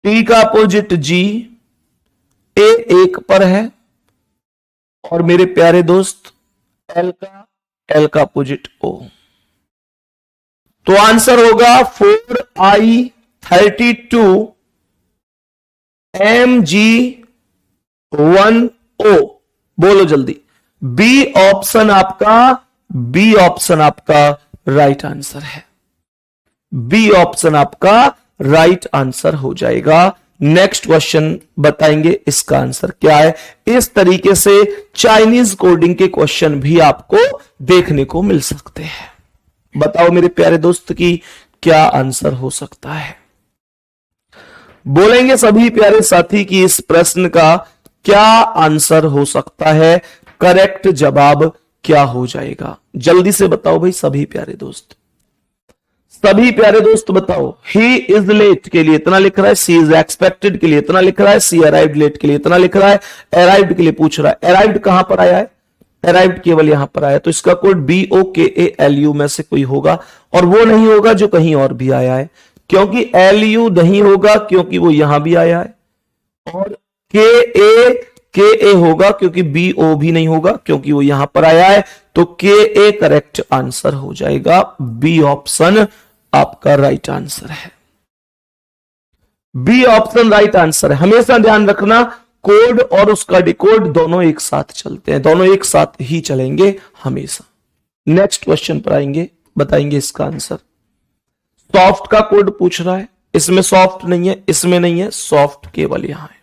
टी का अपोजिट जी, ए 1 पर है, और मेरे प्यारे दोस्त एल का अपोजिट ओ। तो आंसर होगा 4I32 MG1O। बोलो जल्दी, बी ऑप्शन आपका राइट आंसर है। बी ऑप्शन आपका राइट आंसर हो जाएगा। नेक्स्ट क्वेश्चन बताएंगे इसका आंसर क्या है। इस तरीके से चाइनीज कोडिंग के क्वेश्चन भी आपको देखने को मिल सकते हैं। बताओ मेरे प्यारे दोस्त की क्या आंसर हो सकता है। बोलेंगे सभी प्यारे साथी की इस प्रश्न का क्या आंसर हो सकता है, करेक्ट जवाब क्या हो जाएगा। जल्दी से बताओ भाई सभी प्यारे दोस्त, सभी प्यारे दोस्त बताओ। ही इज लेट के लिए इतना लिख रहा है, सी इज एक्सपेक्टेड के लिए इतना लिख रहा है, सी अराइव्ड लेट के लिए इतना लिख रहा है, अराइव्ड के लिए पूछ रहा है। अराइव्ड कहां पर आया है, अराइव्ड केवल यहां पर आया, तो इसका कोड BOKALU में से कोई होगा, और वो नहीं होगा जो कहीं और भी आया है, क्योंकि LU नहीं होगा क्योंकि वो यहां भी आया है, और KA होगा क्योंकि BO भी नहीं होगा क्योंकि वो यहां पर आया है। तो KA करेक्ट आंसर हो जाएगा। बी ऑप्शन आपका राइट आंसर है। बी ऑप्शन राइट आंसर है। हमेशा ध्यान रखना, कोड और उसका डिकोड दोनों एक साथ चलते हैं, दोनों एक साथ ही चलेंगे हमेशा। नेक्स्ट क्वेश्चन पर आएंगे, बताएंगे इसका आंसर। सॉफ्ट का कोड पूछ रहा है, इसमें सॉफ्ट नहीं है, इसमें नहीं है, सॉफ्ट केवल यहां है।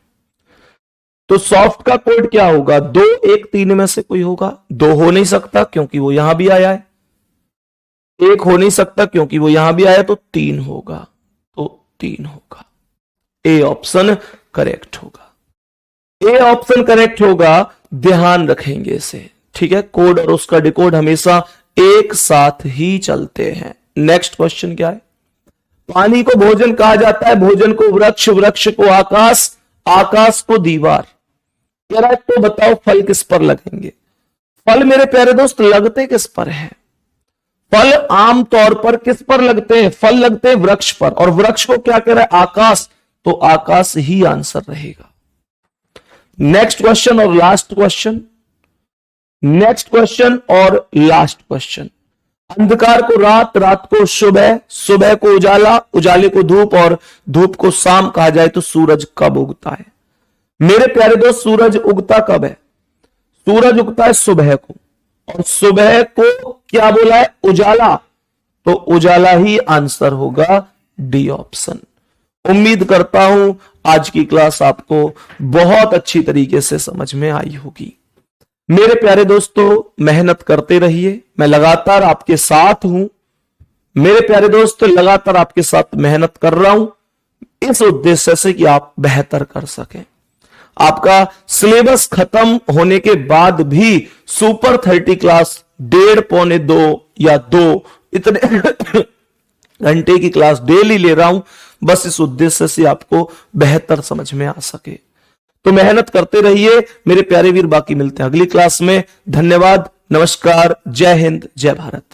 तो सॉफ्ट का कोड क्या होगा, 2 1 3 में से कोई होगा। 2 हो नहीं सकता क्योंकि वो यहां भी आया है, 1 हो नहीं सकता क्योंकि वो यहां भी आया, तो 3 होगा, तो 3 होगा। ए ऑप्शन करेक्ट होगा। ए ऑप्शन करेक्ट होगा, ध्यान रखेंगे इसे, ठीक है। कोड और उसका डिकोड हमेशा एक साथ ही चलते हैं। नेक्स्ट क्वेश्चन क्या है। पानी को भोजन कहा जाता है, भोजन को वृक्ष, वृक्ष को आकाश, आकाश को दीवार। यार तो बताओ फल किस पर लगेंगे। फल मेरे प्यारे दोस्त लगते किस पर है, फल आमतौर पर किस पर लगते हैं, फल लगते हैं वृक्ष पर, और वृक्ष को क्या कह रहा है, आकाश, तो आकाश ही आंसर रहेगा। नेक्स्ट क्वेश्चन और लास्ट क्वेश्चन, नेक्स्ट क्वेश्चन और लास्ट क्वेश्चन। अंधकार को रात, रात को सुबह, सुबह को उजाला, उजाले को धूप, और धूप को शाम कहा जाए तो सूरज कब उगता है। मेरे प्यारे दोस्त सूरज उगता कब है, सूरज उगता है सुबह को, और सुबह को क्या बोला है, उजाला, तो उजाला ही आंसर होगा। D option. उम्मीद करता हूं आज की क्लास आपको बहुत अच्छी तरीके से समझ में आई होगी। मेरे प्यारे दोस्तों मेहनत करते रहिए, मैं लगातार आपके साथ हूं। मेरे प्यारे दोस्तों लगातार आपके साथ मेहनत कर रहा हूं इस उद्देश्य से कि आप बेहतर कर सकें। आपका सिलेबस खत्म होने के बाद भी सुपर 30 क्लास 1.5 पौने 2 या 2 इतने घंटे की क्लास डेली ले रहा हूं, बस इस उद्देश्य से आपको बेहतर समझ में आ सके। तो मेहनत करते रहिए मेरे प्यारे वीर। बाकी मिलते हैं अगली क्लास में। धन्यवाद, नमस्कार, जय हिंद, जय भारत।